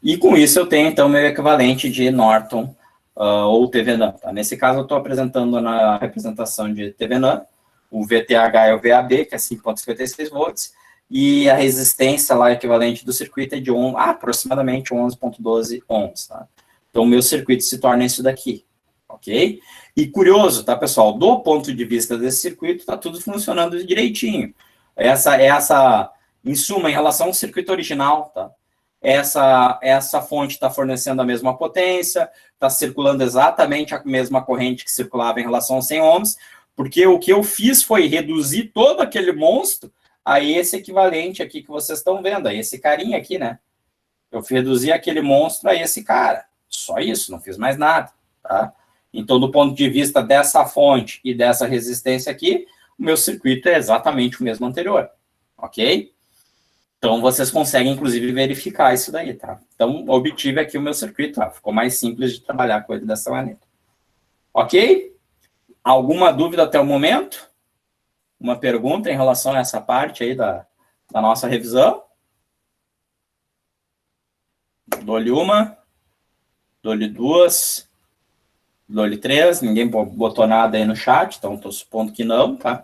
E com isso eu tenho, então, meu equivalente de Norton ou TVNAM. Tá? Nesse caso, eu estou apresentando na representação de TVNAM, o VTH é o VAB, que é 5,56 volts, e a resistência lá equivalente do circuito é de aproximadamente 11,12 ohms. Tá? Então, o meu circuito se torna isso daqui, ok? E curioso, tá, pessoal? Do ponto de vista desse circuito, está tudo funcionando direitinho. Em suma, em relação ao circuito original, tá? Essa fonte está fornecendo a mesma potência, está circulando exatamente a mesma corrente que circulava em relação aos 100 ohms, porque o que eu fiz foi reduzir todo aquele monstro a esse equivalente aqui que vocês estão vendo, a esse carinha aqui, né? Eu reduzi aquele monstro a esse cara. Só isso, não fiz mais nada, tá? Então, do ponto de vista dessa fonte e dessa resistência aqui, o meu circuito é exatamente o mesmo anterior, ok? Então, vocês conseguem, inclusive, verificar isso daí, tá? Então, obtive aqui o meu circuito, tá? Ficou mais simples de trabalhar com ele dessa maneira. Ok? Alguma dúvida até o momento? Uma pergunta em relação a essa parte aí da nossa revisão? Dou-lhe uma, dou-lhe duas, dou-lhe três, ninguém botou nada aí no chat, então estou supondo que não, tá?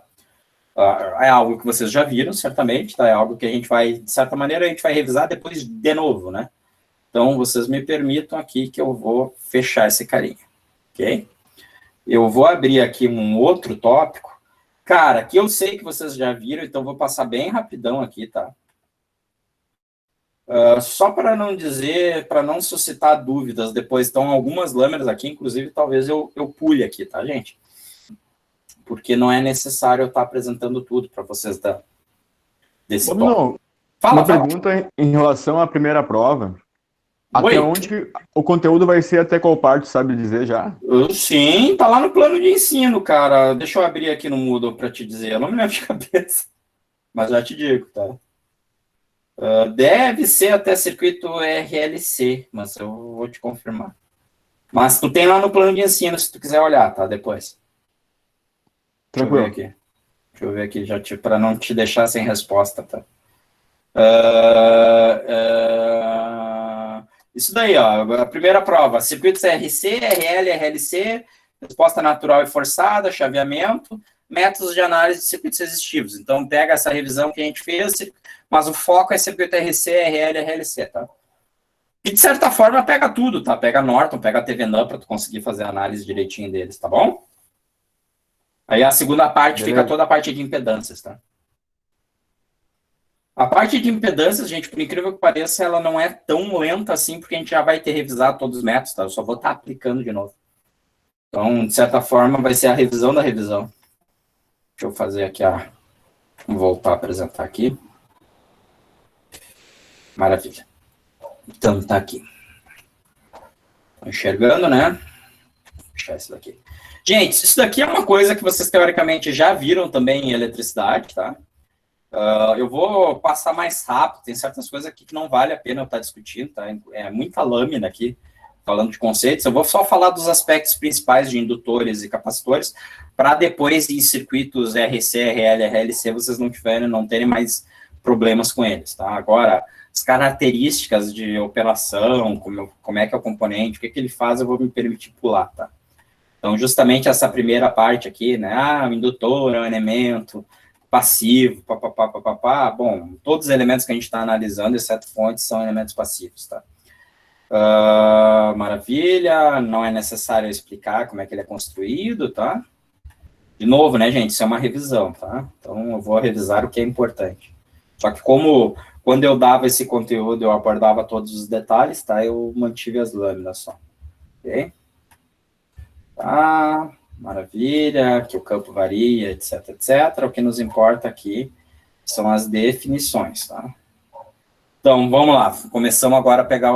É algo que vocês já viram, certamente, tá? É algo que a gente vai, de certa maneira, a gente vai revisar depois de novo, né? Então, vocês me permitam aqui que eu vou fechar esse carinha, ok? Eu vou abrir aqui um outro tópico, cara, que eu sei que vocês já viram, então vou passar bem rapidão aqui, tá? Só para não dizer, para não suscitar dúvidas, depois estão algumas lâminas aqui, inclusive talvez eu pule aqui, tá, gente? Porque não é necessário eu estar apresentando tudo para vocês desse tópico. Não, uma pergunta em relação à primeira prova. Até onde o conteúdo vai ser, até qual parte, sabe dizer já? Sim, tá lá no plano de ensino, cara. Deixa eu abrir aqui no Moodle para te dizer. Eu não me lembro de cabeça, mas já te digo, tá? Deve ser até circuito RLC, mas eu vou te confirmar. Mas tu tem lá no plano de ensino, se tu quiser olhar, tá? Depois. Tranquilo. Deixa eu ver aqui, já para não te deixar sem resposta, tá? Isso daí, ó, a primeira prova, circuitos RC, RL, RLC, resposta natural e forçada, chaveamento, métodos de análise de circuitos resistivos. Então, pega essa revisão que a gente fez, mas o foco é circuito RC, RL, RLC, tá? E, de certa forma, pega tudo, tá? Pega Norton, pega TVNAM para tu conseguir fazer a análise direitinho deles, tá bom? Aí a segunda parte fica toda a parte de impedâncias, tá? A parte de impedâncias, gente, por incrível que pareça, ela não é tão lenta assim, porque a gente já vai ter revisado todos os métodos, tá? Eu só vou estar aplicando de novo. Então, de certa forma, vai ser a revisão da revisão. Deixa eu fazer aqui Vou voltar a apresentar aqui. Maravilha. Então, tá aqui. Tô enxergando, né? Vou fechar isso daqui. Gente, isso daqui é uma coisa que vocês teoricamente já viram também em eletricidade, tá? Eu vou passar mais rápido, tem certas coisas aqui que não vale a pena eu estar discutindo, tá? É muita lâmina aqui, falando de conceitos. Eu vou só falar dos aspectos principais de indutores e capacitores, para depois em circuitos RC, RL, RLC, vocês não terem mais problemas com eles, tá? Agora, as características de operação, como é que é o componente, o que ele faz, eu vou me permitir pular, tá? Então, justamente essa primeira parte aqui, né? O indutor é um elemento passivo, papapá, papapá. Bom, todos os elementos que a gente está analisando, exceto fontes, são elementos passivos, tá? Maravilha, não é necessário explicar como é que ele é construído, tá? De novo, né, gente, isso é uma revisão, tá? Então, eu vou revisar o que é importante. Só que como, quando eu dava esse conteúdo, eu abordava todos os detalhes, tá? Eu mantive as lâminas só, ok? Tá, maravilha, que o campo varia, etc, etc. O que nos importa aqui são as definições, tá? Então, vamos lá. Começamos agora a pegar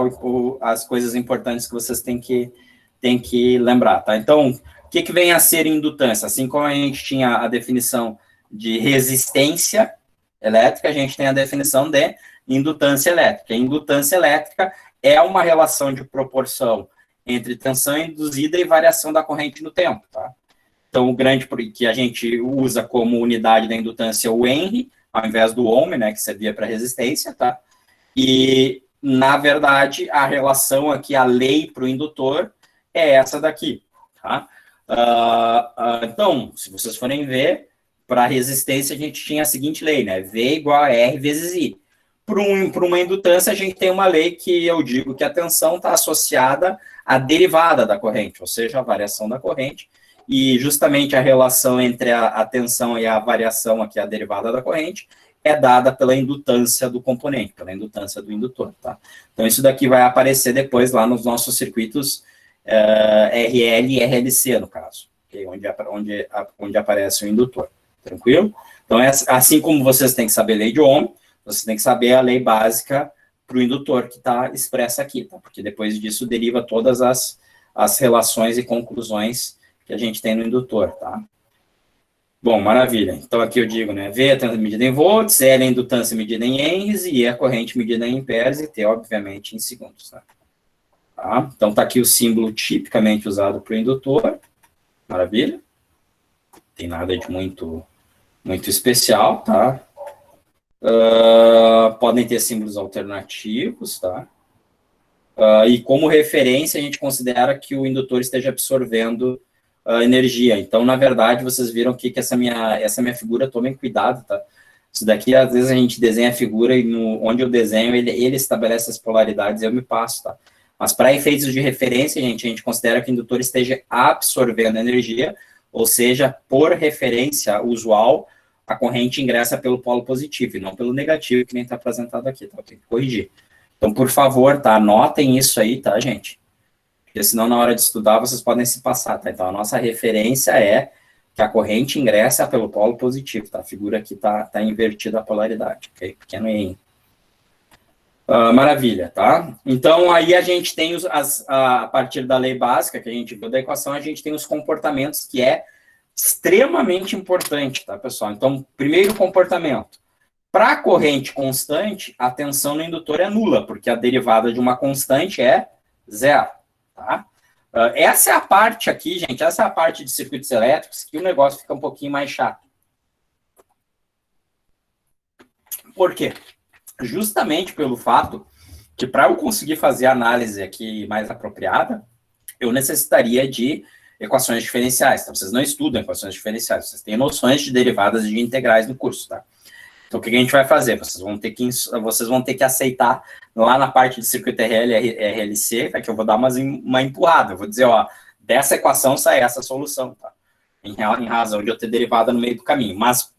as coisas importantes que vocês têm que lembrar, tá? Então, o que vem a ser indutância? Assim como a gente tinha a definição de resistência elétrica, a gente tem a definição de indutância elétrica. A indutância elétrica é uma relação de proporção entre tensão induzida e variação da corrente no tempo, tá? Então, o grande que a gente usa como unidade da indutância é o Henry, ao invés do ohm, né, que servia para resistência, tá? E, na verdade, a relação aqui, a lei para o indutor, é essa daqui, tá? Então, se vocês forem ver, para resistência a gente tinha a seguinte lei, né? V igual a R vezes I. Para uma indutância, a gente tem uma lei que eu digo que a tensão está associada à derivada da corrente, ou seja, a variação da corrente, e justamente a relação entre a tensão e a variação aqui, a derivada da corrente, é dada pela indutância do componente, pela indutância do indutor, tá? Então, isso daqui vai aparecer depois lá nos nossos circuitos RL e RLC, no caso, okay? onde aparece o indutor, tranquilo? Então, assim como vocês têm que saber lei de Ohm, você tem que saber a lei básica para o indutor que está expressa aqui, tá? Porque depois disso deriva todas as relações e conclusões que a gente tem no indutor, tá? Bom, maravilha. Então, aqui eu digo, né, V é a tensão medida em volts, L é a indutância medida em henries, e E é a corrente medida em amperes, e T, obviamente, em segundos, tá? Então, está aqui o símbolo tipicamente usado para o indutor, maravilha. Não tem nada de muito especial, tá? Podem ter símbolos alternativos, tá? E como referência, a gente considera que o indutor esteja absorvendo energia. Então, na verdade, vocês viram que essa minha figura, tomem cuidado, tá? Isso daqui, às vezes, a gente desenha a figura e onde eu desenho, ele estabelece as polaridades e eu me passo, tá? Mas para efeitos de referência, a gente considera que o indutor esteja absorvendo energia, ou seja, por referência usual, a corrente ingressa pelo polo positivo e não pelo negativo, que nem está apresentado aqui, tá? Tem que corrigir. Então, por favor, tá? Anotem isso aí, tá, gente? Porque senão, na hora de estudar, vocês podem se passar, tá? Então, a nossa referência é que a corrente ingressa pelo polo positivo, tá? A figura aqui tá invertida a polaridade, ok? Pequeno em. Maravilha, tá? Então, aí a gente tem, a partir da lei básica que a gente viu da equação, a gente tem os comportamentos, que é extremamente importante, tá, pessoal? Então, primeiro comportamento. Para a corrente constante, a tensão no indutor é nula, porque a derivada de uma constante é zero, tá? Essa é a parte aqui, gente, essa é a parte de circuitos elétricos que o negócio fica um pouquinho mais chato. Por quê? Justamente pelo fato que, para eu conseguir fazer a análise aqui mais apropriada, eu necessitaria de equações diferenciais, tá? Vocês não estudam equações diferenciais, vocês têm noções de derivadas e de integrais no curso, tá? Então, o que a gente vai fazer? Vocês vão ter que aceitar lá na parte de circuito RL e RLC, tá? Que eu vou dar uma empurrada, eu vou dizer, ó, dessa equação sai essa solução, tá? Em razão de eu ter derivada no meio do caminho, mas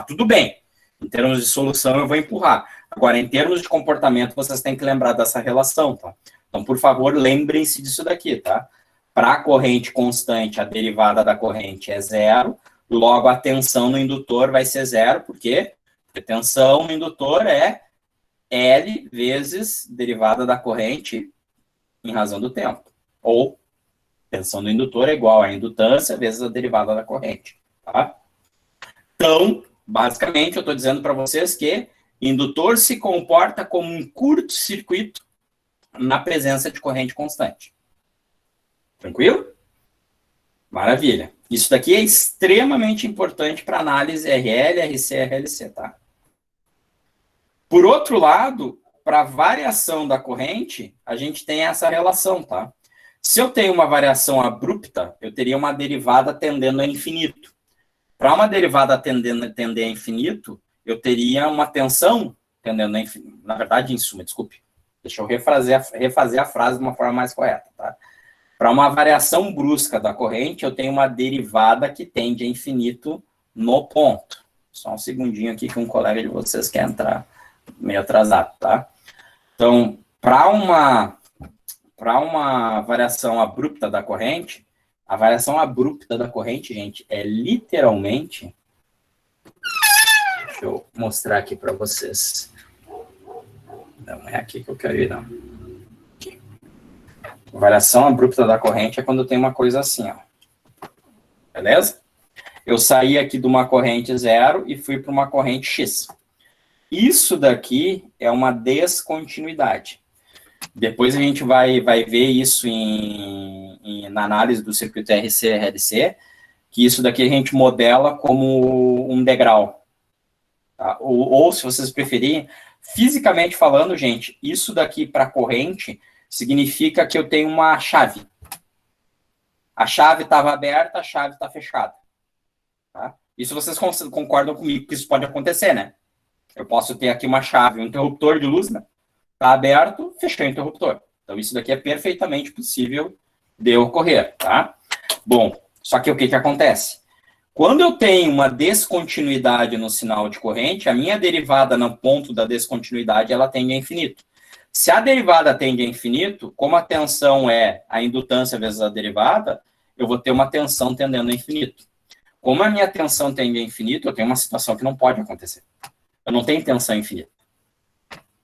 tudo bem. Em termos de solução, eu vou empurrar. Agora, em termos de comportamento, vocês têm que lembrar dessa relação, tá? Então, por favor, lembrem-se disso daqui, tá? Para a corrente constante, a derivada da corrente é zero, logo a tensão no indutor vai ser zero, por quê? Porque tensão no indutor é L vezes derivada da corrente em razão do tempo, ou Tensão do indutor é igual à indutância vezes a derivada da corrente. Tá? Então, basicamente, eu estou dizendo para vocês que indutor se comporta como um curto-circuito na presença de corrente constante. Tranquilo? Maravilha. Isso daqui é extremamente importante para análise RL, RC, RLC, tá? Por outro lado, para variação da corrente, a gente tem essa relação, tá? Se eu tenho uma variação abrupta, eu teria uma derivada tendendo a infinito. Para uma derivada tender a infinito, eu teria uma tensão tendendo a infinito. Na verdade, em suma, desculpe. Deixa eu refazer a frase de uma forma mais correta, tá? Para uma variação brusca da corrente, eu tenho uma derivada que tende a infinito no ponto. Só um segundinho aqui que um colega de vocês quer entrar meio atrasado, tá? Então, para uma variação abrupta da corrente, a variação abrupta da corrente, gente, é literalmente... Deixa eu mostrar aqui para vocês. Não é aqui que eu quero ir, não. Aqui. A variação abrupta da corrente é quando tem uma coisa assim, ó. Beleza? Eu saí aqui de uma corrente 0 e fui para uma corrente X. Isso daqui é uma descontinuidade. Depois a gente vai ver isso na análise do circuito RC e RLC, que isso daqui a gente modela como um degrau. Tá? Ou, se vocês preferirem, fisicamente falando, gente, isso daqui para corrente significa que eu tenho uma chave. A chave estava aberta, a chave está fechada. Tá? Isso vocês concordam comigo que isso pode acontecer, né? Eu posso ter aqui uma chave, um interruptor de luz, né? Está aberto, fechei o interruptor. Então, isso daqui é perfeitamente possível de ocorrer, tá? Bom, só que o que acontece? Quando eu tenho uma descontinuidade no sinal de corrente, a minha derivada no ponto da descontinuidade, ela tende a infinito. Se a derivada tende a infinito, como a tensão é a indutância vezes a derivada, eu vou ter uma tensão tendendo a infinito. Como a minha tensão tende a infinito, eu tenho uma situação que não pode acontecer. Eu não tenho tensão infinita.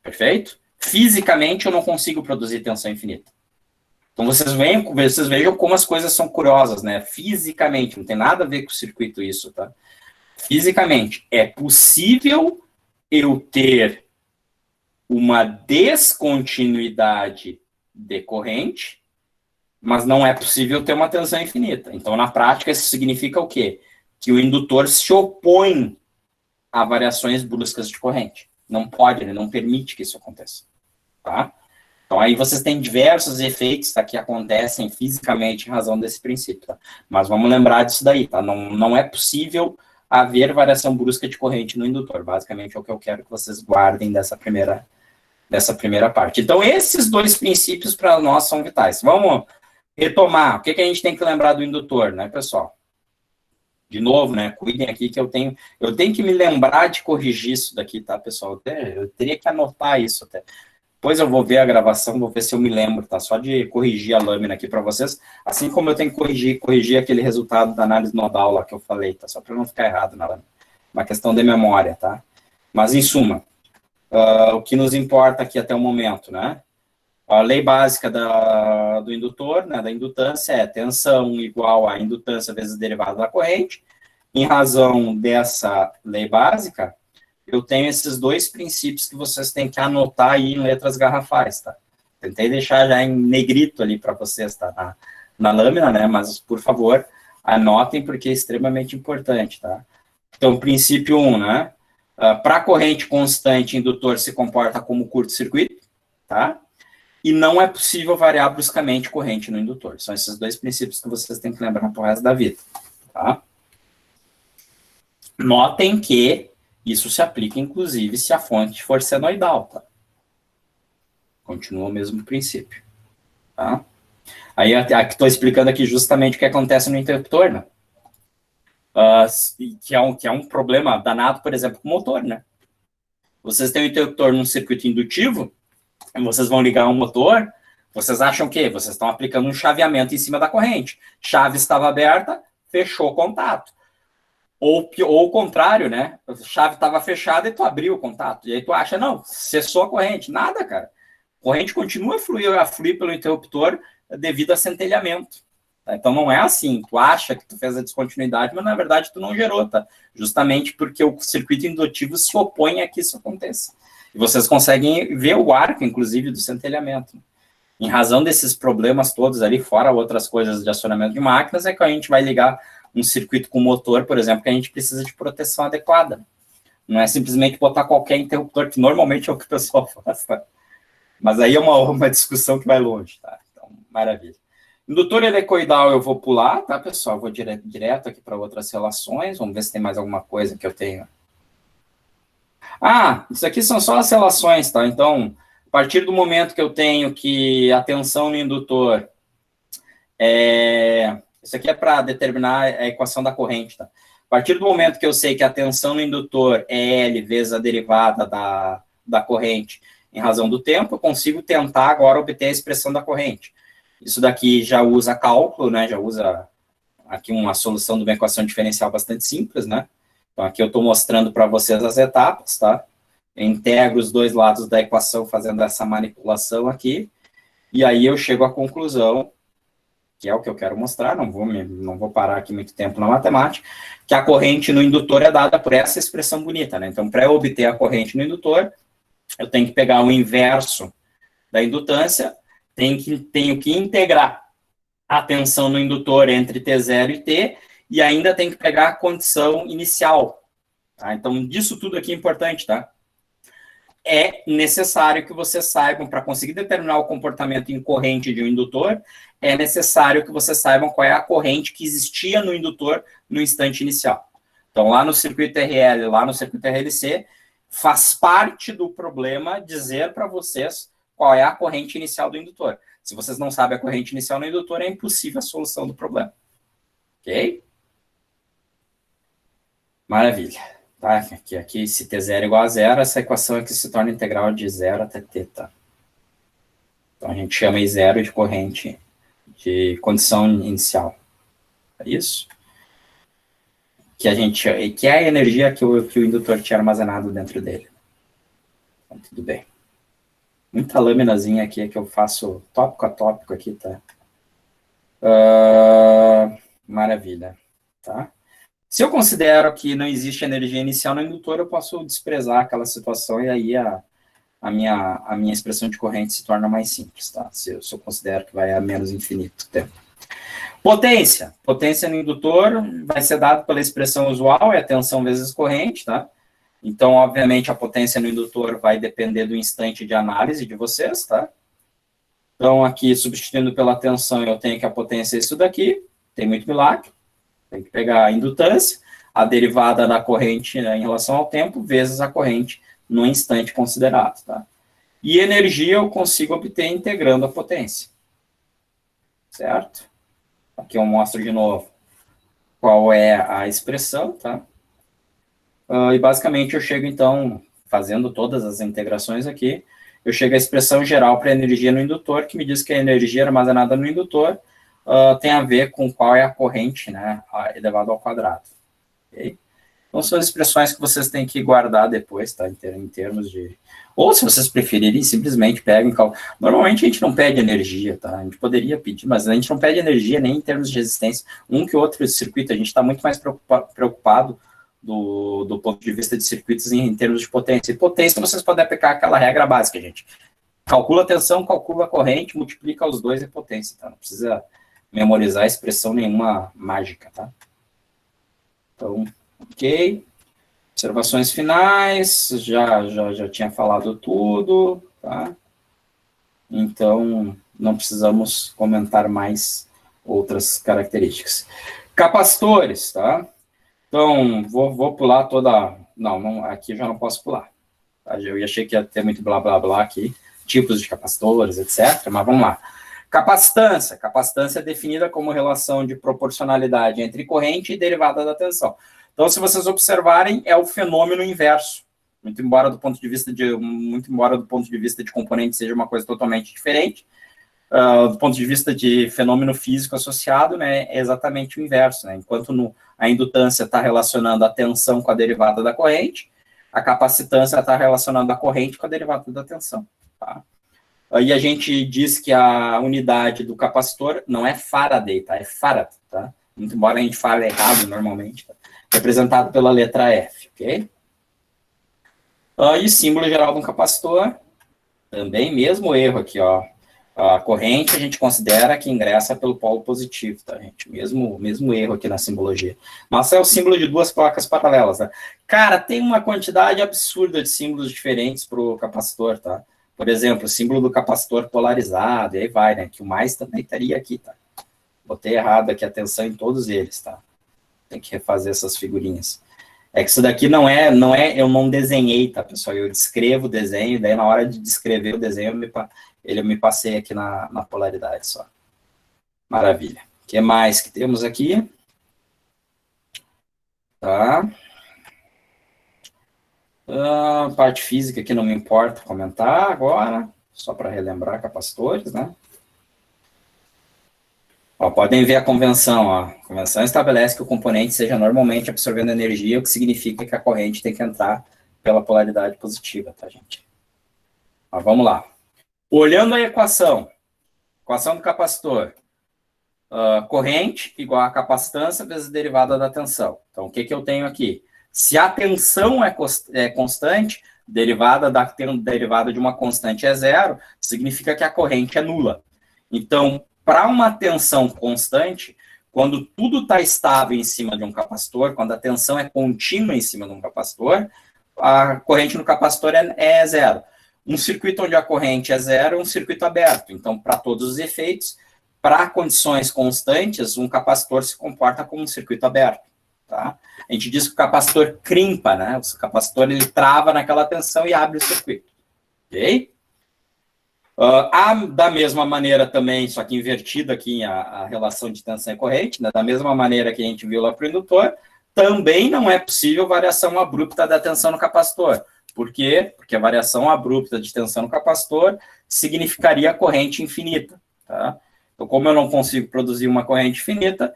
Perfeito? Fisicamente, eu não consigo produzir tensão infinita. Então, vocês vejam como as coisas são curiosas, né? Fisicamente, não tem nada a ver com o circuito isso, tá? Fisicamente, é possível eu ter uma descontinuidade decorrente, mas não é possível ter uma tensão infinita. Então, na prática, isso significa o quê? Que o indutor se opõe a variações bruscas de corrente. Não pode, ele não permite que isso aconteça. Tá? Então, aí vocês têm diversos efeitos, tá, que acontecem fisicamente em razão desse princípio. Tá? Mas vamos lembrar disso daí. Tá? Não é possível haver variação brusca de corrente no indutor. Basicamente, é o que eu quero que vocês guardem dessa primeira parte. Então, esses dois princípios para nós são vitais. Vamos retomar. O que a gente tem que lembrar do indutor, né, pessoal? De novo, né, cuidem aqui que eu tenho que me lembrar de corrigir isso daqui, tá, pessoal? Eu teria que anotar isso até. Depois eu vou ver a gravação, vou ver se eu me lembro, tá? Só de corrigir a lâmina aqui para vocês, assim como eu tenho que corrigir aquele resultado da análise nodal lá que eu falei, tá? Só para não ficar errado na lâmina. Uma questão de memória, tá? Mas, em suma, o que nos importa aqui até o momento, né? A lei básica do indutor, né, da indutância, é tensão igual a indutância vezes a derivada da corrente. Em razão dessa lei básica, eu tenho esses dois princípios que vocês têm que anotar aí em letras garrafais, tá? Tentei deixar já em negrito ali para vocês, tá? Na lâmina, né? Mas, por favor, anotem porque é extremamente importante, tá? Então, princípio 1, né? Para corrente constante, indutor se comporta como curto-circuito, tá? E não é possível variar bruscamente corrente no indutor. São esses dois princípios que vocês têm que lembrar para o resto da vida, tá? Notem que isso se aplica, inclusive, se a fonte for senoidal, tá? Continua o mesmo princípio, tá? Aí, estou explicando aqui justamente o que acontece no interruptor, né? Que é um problema danado, por exemplo, com o motor, né? Vocês têm um interruptor num circuito indutivo, vocês vão ligar um motor, vocês acham que vocês estão aplicando um chaveamento em cima da corrente. Chave estava aberta, fechou o contato. Ou o contrário, né? A chave estava fechada e tu abriu o contato. E aí tu acha, não, cessou a corrente. Nada, cara. A corrente continua a fluir pelo interruptor devido a centelhamento. Tá? Então, não é assim, tu acha que tu fez a descontinuidade, mas, na verdade, tu não gerou, tá? Justamente porque o circuito indutivo se opõe a que isso aconteça. E vocês conseguem ver o arco, inclusive, do centelhamento. Em razão desses problemas todos ali, fora outras coisas de acionamento de máquinas, é que a gente vai ligar um circuito com motor, por exemplo, que a gente precisa de proteção adequada. Não é simplesmente botar qualquer interruptor, que normalmente é o que o pessoal faz, tá? Mas aí é uma discussão que vai longe, tá? Então, maravilha. Indutor helicoidal eu vou pular, tá, pessoal? Eu vou direto aqui para outras relações. Vamos ver se tem mais alguma coisa que eu tenho. Ah, isso aqui são só as relações, tá? Então, a partir do momento que eu tenho que a tensão no indutor isso aqui é para determinar a equação da corrente, tá? A partir do momento que eu sei que a tensão no indutor é L vezes a derivada da corrente em razão do tempo, eu consigo tentar agora obter a expressão da corrente. Isso daqui já usa cálculo, né? Já usa aqui uma solução de uma equação diferencial bastante simples, né? Então, aqui eu estou mostrando para vocês as etapas, tá? Eu integro os dois lados da equação fazendo essa manipulação aqui, e aí eu chego à conclusão, que é o que eu quero mostrar, não vou parar aqui muito tempo na matemática, que a corrente no indutor é dada por essa expressão bonita, né? Então, para eu obter a corrente no indutor, eu tenho que pegar o inverso da indutância, tenho que integrar a tensão no indutor entre T0 e T, e ainda tem que pegar a condição inicial. Tá? Então, disso tudo aqui é importante, tá? É necessário que vocês saibam, para conseguir determinar o comportamento em corrente de um indutor, é necessário que vocês saibam qual é a corrente que existia no indutor no instante inicial. Então, lá no circuito RL, lá no circuito RLC, faz parte do problema dizer para vocês qual é a corrente inicial do indutor. Se vocês não sabem a corrente inicial no indutor, é impossível a solução do problema. Ok? Maravilha. Tá? Aqui, se T0 é igual a zero, essa equação aqui se torna integral de 0 até T, tá? Então, a gente chama I0 de corrente de condição inicial. É isso? Que é a energia que o indutor tinha armazenado dentro dele. Então, tudo bem. Muita laminazinha aqui que eu faço tópico a tópico aqui, tá? Maravilha. Tá? Se eu considero que não existe energia inicial no indutor, eu posso desprezar aquela situação e aí a minha expressão de corrente se torna mais simples, tá? Se eu considero que vai a menos infinito tempo. Potência. Potência no indutor vai ser dado pela expressão usual, é a tensão vezes corrente, tá? Então, obviamente, a potência no indutor vai depender do instante de análise de vocês, tá? Então, aqui, substituindo pela tensão, eu tenho que a potência é isso daqui, tem muito milagre. Tem que pegar a indutância, a derivada da corrente, né, em relação ao tempo, vezes a corrente no instante considerado, tá? E energia eu consigo obter integrando a potência. Certo? Aqui eu mostro de novo qual é a expressão, tá? E basicamente eu chego, então, fazendo todas as integrações aqui, eu chego à expressão geral para a energia no indutor, que me diz que a energia armazenada no indutor tem a ver com qual é a corrente, né, elevado ao quadrado. Okay? Então, são as expressões que vocês têm que guardar depois, tá, em termos de... Ou, se vocês preferirem, simplesmente peguem... Normalmente, a gente não pede energia, tá? A gente poderia pedir, mas a gente não pede energia nem em termos de resistência. Um que outro circuito, a gente está muito mais preocupado do ponto de vista de circuitos em termos de potência. E potência, vocês podem aplicar aquela regra básica, gente. Calcula a tensão, calcula a corrente, multiplica os dois e potência, tá? Não precisa memorizar expressão nenhuma mágica, tá? Então, ok. Observações finais, já tinha falado tudo, tá? Então, não precisamos comentar mais outras características. Capacitores, tá? Então, vou pular toda... Não, aqui eu já não posso pular. Tá? Eu achei que ia ter muito blá, blá, blá aqui, tipos de capacitores, etc., mas vamos lá. Capacitância. Capacitância é definida como relação de proporcionalidade entre corrente e derivada da tensão. Então, se vocês observarem, é o fenômeno inverso. Muito embora do ponto de vista de componente seja uma coisa totalmente diferente, do ponto de vista de fenômeno físico associado, né, é exatamente o inverso. Né? Enquanto a indutância está relacionando a tensão com a derivada da corrente, a capacitância está relacionando a corrente com a derivada da tensão. Tá? E a gente diz que a unidade do capacitor não é Faraday, tá? É Farad, tá? Muito embora a gente fale errado normalmente, tá? Representado pela letra F, ok? E símbolo geral de um capacitor, também mesmo erro aqui, ó. A corrente a gente considera que ingressa pelo polo positivo, tá, gente? Mesmo erro aqui na simbologia. Mas é o símbolo de duas placas paralelas, tá? Cara, tem uma quantidade absurda de símbolos diferentes para o capacitor, tá? Por exemplo, o símbolo do capacitor polarizado, e aí vai, né? Que o mais também estaria aqui, tá? Botei errado aqui a tensão em todos eles, tá? Tem que refazer essas figurinhas. É que isso daqui eu não desenhei, tá, pessoal? Eu descrevo o desenho, daí na hora de descrever o desenho, eu me passei aqui na polaridade só. Maravilha. O que mais que temos aqui? Tá. Parte física aqui não me importa comentar agora, só para relembrar capacitores, né? Ó, podem ver a convenção, ó. A convenção estabelece que o componente seja normalmente absorvendo energia, o que significa que a corrente tem que entrar pela polaridade positiva, tá, gente? Mas vamos lá. Olhando a equação do capacitor, corrente igual a capacitância vezes a derivada da tensão. Então, o que eu tenho aqui? Se a tensão é constante, derivada de uma constante é zero, significa que a corrente é nula. Então, para uma tensão constante, quando tudo está estável em cima de um capacitor, quando a tensão é contínua em cima de um capacitor, a corrente no capacitor é zero. Um circuito onde a corrente é zero é um circuito aberto. Então, para todos os efeitos, para condições constantes, um capacitor se comporta como um circuito aberto. Tá? A gente diz que o capacitor crimpa, né? O capacitor ele trava naquela tensão e abre o circuito. Ok? Da mesma maneira também, só que invertido aqui a relação de tensão e corrente, né? Da mesma maneira que a gente viu lá para o indutor, também não é possível variação abrupta da tensão no capacitor. Por quê? Porque a variação abrupta de tensão no capacitor significaria corrente infinita. Tá? Então, como eu não consigo produzir uma corrente infinita,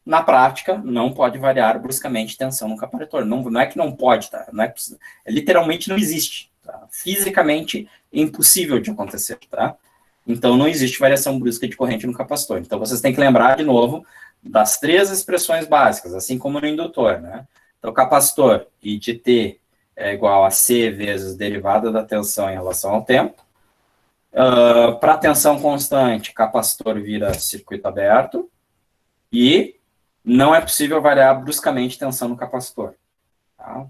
na prática, não pode variar bruscamente tensão no capacitor. Não é que não pode, tá? Não é, literalmente não existe. Tá? Fisicamente impossível de acontecer, tá? Então, não existe variação brusca de corrente no capacitor. Então, vocês têm que lembrar, de novo, das três expressões básicas, assim como no indutor, né? Então, capacitor, I de T é igual a C vezes derivada da tensão em relação ao tempo. Para tensão constante, capacitor vira circuito aberto. E não é possível variar bruscamente tensão no capacitor. Tá?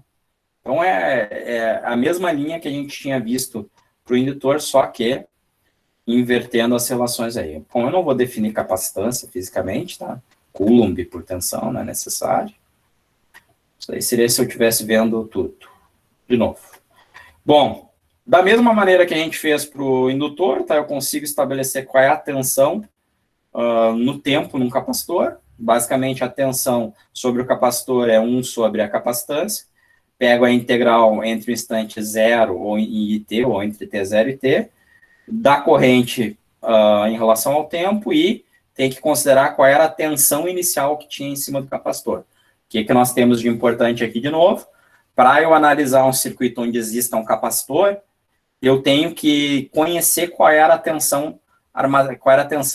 Então, é a mesma linha que a gente tinha visto para o indutor, só que invertendo as relações aí. Bom, eu não vou definir capacitância fisicamente, tá? Coulomb por tensão, não é necessário. Isso aí seria se eu estivesse vendo tudo. De novo. Bom, da mesma maneira que a gente fez para o indutor, tá? Eu consigo estabelecer qual é a tensão no tempo num capacitor. Basicamente, a tensão sobre o capacitor é 1 sobre a capacitância. Pego a integral entre o instante 0 ou em IT, ou entre T0 e T, da corrente em relação ao tempo e tem que considerar qual era a tensão inicial que tinha em cima do capacitor. O que nós temos de importante aqui de novo? Para eu analisar um circuito onde exista um capacitor, eu tenho que conhecer qual era a tensão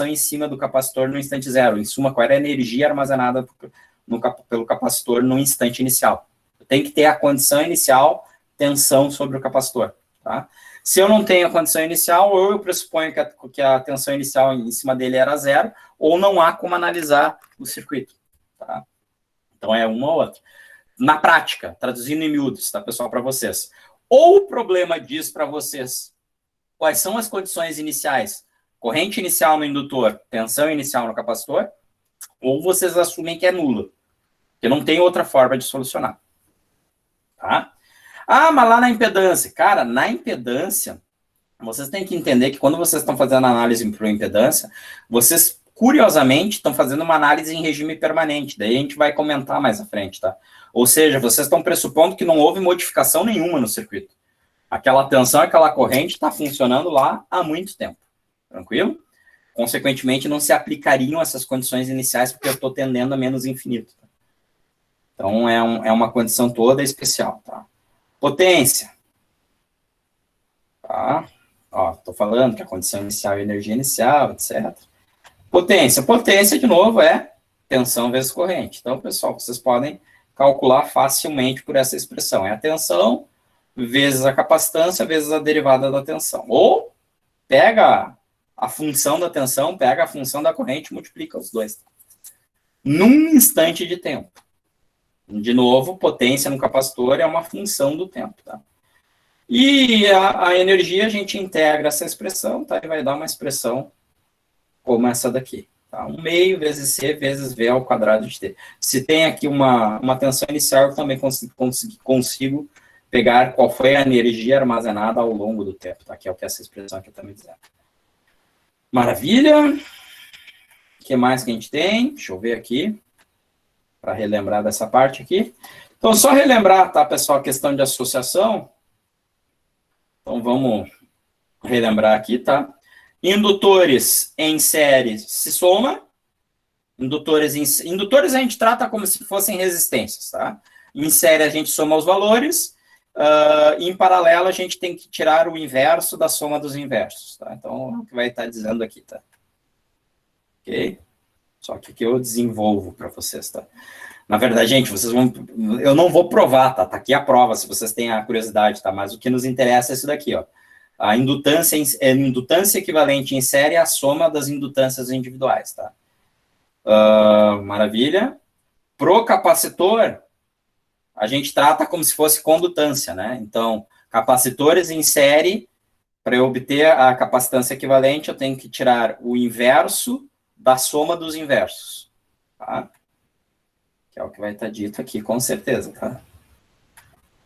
em cima do capacitor no instante zero. Em suma, qual era a energia armazenada pelo capacitor no instante inicial. Tem que ter a condição inicial, tensão sobre o capacitor. Tá? Se eu não tenho a condição inicial, ou eu pressuponho que a tensão inicial em cima dele era zero, ou não há como analisar o circuito. Tá? Então, é uma ou outra. Na prática, traduzindo em miúdos, tá, pessoal, para vocês. Ou o problema diz para vocês quais são as condições iniciais, corrente inicial no indutor, tensão inicial no capacitor, ou vocês assumem que é nula, que não tem outra forma de solucionar. Tá? Mas lá na impedância. Cara, na impedância, vocês têm que entender que quando vocês estão fazendo análise para impedância, vocês, curiosamente, estão fazendo uma análise em regime permanente. Daí a gente vai comentar mais à frente, tá? Ou seja, vocês estão pressupondo que não houve modificação nenhuma no circuito. Aquela tensão, aquela corrente está funcionando lá há muito tempo. Tranquilo? Consequentemente, não se aplicariam essas condições iniciais, porque eu estou tendendo a menos infinito. Tá? Então, é uma condição toda especial. Tá? Potência. Tá? Ó, estou falando que a condição inicial é energia inicial, etc. Potência. Potência, de novo, é tensão vezes corrente. Então, pessoal, vocês podem calcular facilmente por essa expressão. É a tensão vezes a capacitância vezes a derivada da tensão. Ou pega a função da tensão, pega a função da corrente e multiplica os dois. Num instante de tempo. De novo, potência no capacitor é uma função do tempo, tá? E a energia, a gente integra essa expressão, tá? E vai dar uma expressão como essa daqui, tá? 1 meio vezes C vezes V ao quadrado de T. Se tem aqui uma tensão inicial, eu também consigo pegar qual foi a energia armazenada ao longo do tempo, tá? Que é o que essa expressão aqui está me dizendo. Maravilha! O que mais que a gente tem? Deixa eu ver aqui, para relembrar dessa parte aqui. Então, só relembrar, tá, pessoal, a questão de associação. Então, vamos relembrar aqui, tá? Indutores em série se soma. Indutores a gente trata como se fossem resistências, tá? Em série a gente soma os valores. Em paralelo a gente tem que tirar o inverso da soma dos inversos, tá? Então, é o que vai estar dizendo aqui, tá? Ok? Só que aqui eu desenvolvo para vocês, tá? Na verdade, gente, eu não vou provar, tá? Tá aqui a prova, se vocês têm a curiosidade, tá? Mas o que nos interessa é isso daqui, ó. A indutância equivalente em série é a soma das indutâncias individuais, tá? Maravilha. Pro capacitor, a gente trata como se fosse condutância, né? Então, capacitores em série, para eu obter a capacitância equivalente, eu tenho que tirar o inverso da soma dos inversos, tá? Que é o que vai estar dito aqui, com certeza, tá?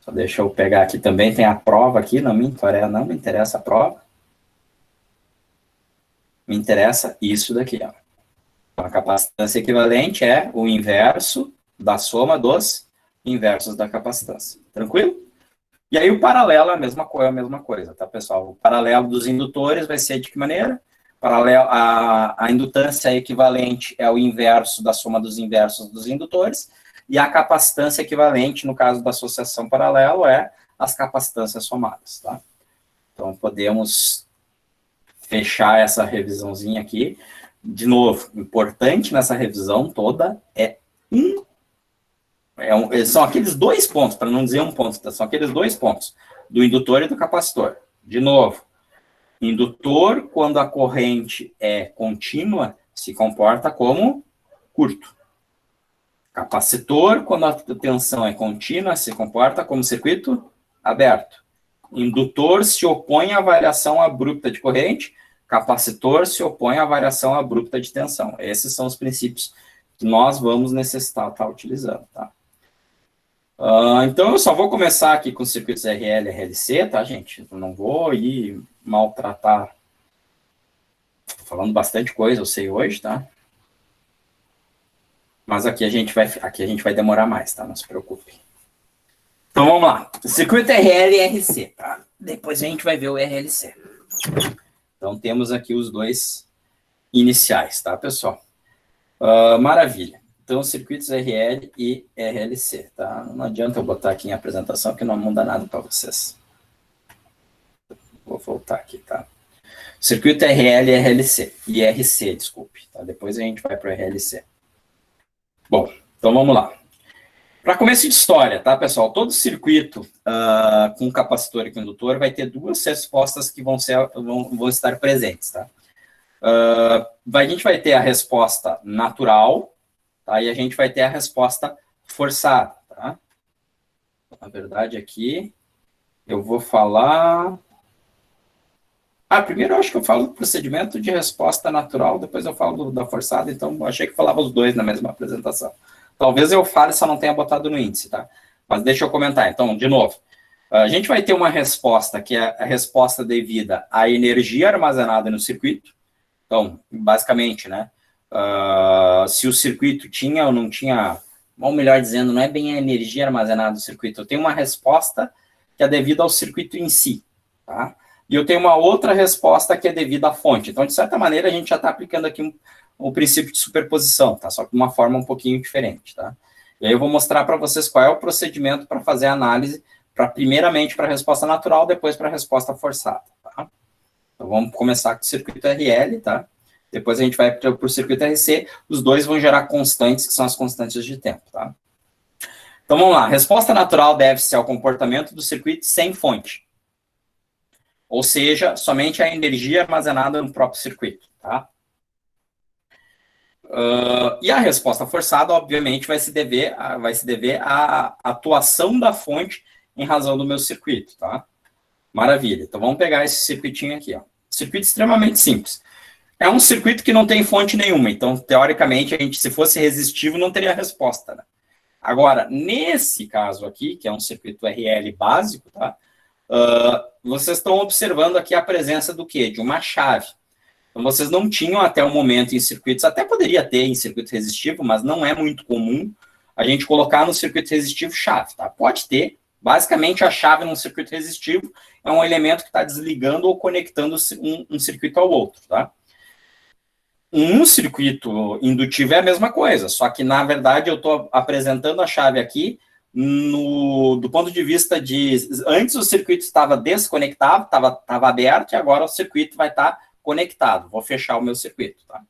Só deixa eu pegar aqui também, tem a prova aqui, não me interessa a prova. Me interessa isso daqui, ó. A capacitância equivalente é o inverso da soma dos inversos da capacitância. Tranquilo? E aí o paralelo é a mesma coisa, tá, pessoal? O paralelo dos indutores vai ser de que maneira? A indutância equivalente é o inverso da soma dos inversos dos indutores, e a capacitância equivalente, no caso da associação paralelo, é as capacitâncias somadas, tá? Então, podemos fechar essa revisãozinha aqui. De novo, importante nessa revisão toda são aqueles 2 pontos, para não dizer um ponto, tá? São aqueles 2 pontos, do indutor e do capacitor. De novo, indutor, quando a corrente é contínua, se comporta como curto. Capacitor, quando a tensão é contínua, se comporta como circuito aberto. Indutor se opõe à variação abrupta de corrente, capacitor se opõe à variação abrupta de tensão. Esses são os princípios que nós vamos necessitar estar utilizando, tá? Então, eu só vou começar aqui com os circuitos RL e RLC, tá, gente? Eu não vou ir maltratar. Estou falando bastante coisa, eu sei hoje, tá? Mas aqui a gente vai demorar mais, tá? Não se preocupe. Então, vamos lá. Circuito RL e RC, tá? Depois a gente vai ver o RLC. Então, temos aqui os 2 iniciais, tá, pessoal? Maravilha. Então, circuitos RL e RLC, tá? Não adianta eu botar aqui em apresentação, que não muda nada para vocês. Vou voltar aqui, tá? Circuito RL e RLC. E RC, desculpe, tá? Depois a gente vai para o RLC. Bom, então vamos lá. Para começo de história, tá, pessoal? Todo circuito com capacitor e condutor vai ter 2 respostas que vão estar presentes, tá? A gente vai ter a resposta natural, tá? E a gente vai ter a resposta forçada, tá? Na verdade, aqui eu vou falar... primeiro eu acho que eu falo do procedimento de resposta natural, depois eu falo da forçada, então eu achei que falava os 2 na mesma apresentação. Talvez eu fale, só não tenha botado no índice, tá? Mas deixa eu comentar. Então, de novo, a gente vai ter uma resposta que é a resposta devida à energia armazenada no circuito. Então, basicamente, né? Se o circuito tinha ou não tinha, ou melhor dizendo, não é bem a energia armazenada no circuito, eu tenho uma resposta que é devida ao circuito em si, tá? E eu tenho uma outra resposta que é devida à fonte. Então, de certa maneira, a gente já está aplicando aqui o princípio de superposição, tá? Só que de uma forma um pouquinho diferente, tá? E aí eu vou mostrar para vocês qual é o procedimento para fazer a análise, primeiramente para a resposta natural, depois para a resposta forçada, tá? Então, vamos começar com o circuito RL, tá? Depois a gente vai para o circuito RC, os dois vão gerar constantes, que são as constantes de tempo, tá? Então, vamos lá. A resposta natural deve-se ao comportamento do circuito sem fonte. Ou seja, somente a energia armazenada no próprio circuito, tá? E a resposta forçada, obviamente, vai se dever à atuação da fonte em razão do meu circuito, tá? Maravilha. Então, vamos pegar esse circuitinho aqui, ó. Circuito extremamente simples. É um circuito que não tem fonte nenhuma. Então, teoricamente, a gente, se fosse resistivo, não teria resposta, né? Agora, nesse caso aqui, que é um circuito RL básico, tá? Vocês estão observando aqui a presença do quê? De uma chave. Então, vocês não tinham até o momento em circuitos, até poderia ter em circuito resistivo, mas não é muito comum a gente colocar no circuito resistivo chave, tá? Pode ter. Basicamente, a chave num circuito resistivo é um elemento que está desligando ou conectando um circuito ao outro, tá? Um circuito indutivo é a mesma coisa, só que, na verdade, eu estou apresentando a chave aqui do ponto de vista de... Antes o circuito estava desconectado, estava aberto, e agora o circuito vai estar conectado. Vou fechar o meu circuito, tá?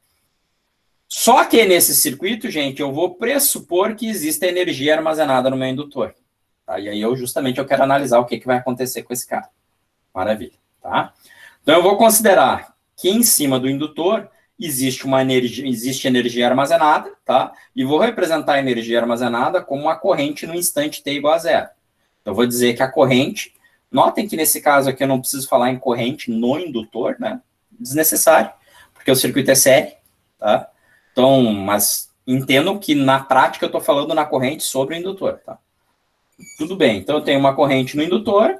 Só que nesse circuito, gente, eu vou pressupor que existe energia armazenada no meu indutor. Tá? E aí, eu quero analisar o que vai acontecer com esse cara. Maravilha, tá? Então, eu vou considerar que em cima do indutor existe energia armazenada, tá? E vou representar a energia armazenada como uma corrente no instante t igual a zero. Então, eu vou dizer que a corrente... Notem que nesse caso aqui eu não preciso falar em corrente no indutor, né? Desnecessário, porque o circuito é série, tá? Então, mas entendam que na prática eu estou falando na corrente sobre o indutor, tá? Tudo bem, então eu tenho uma corrente no indutor,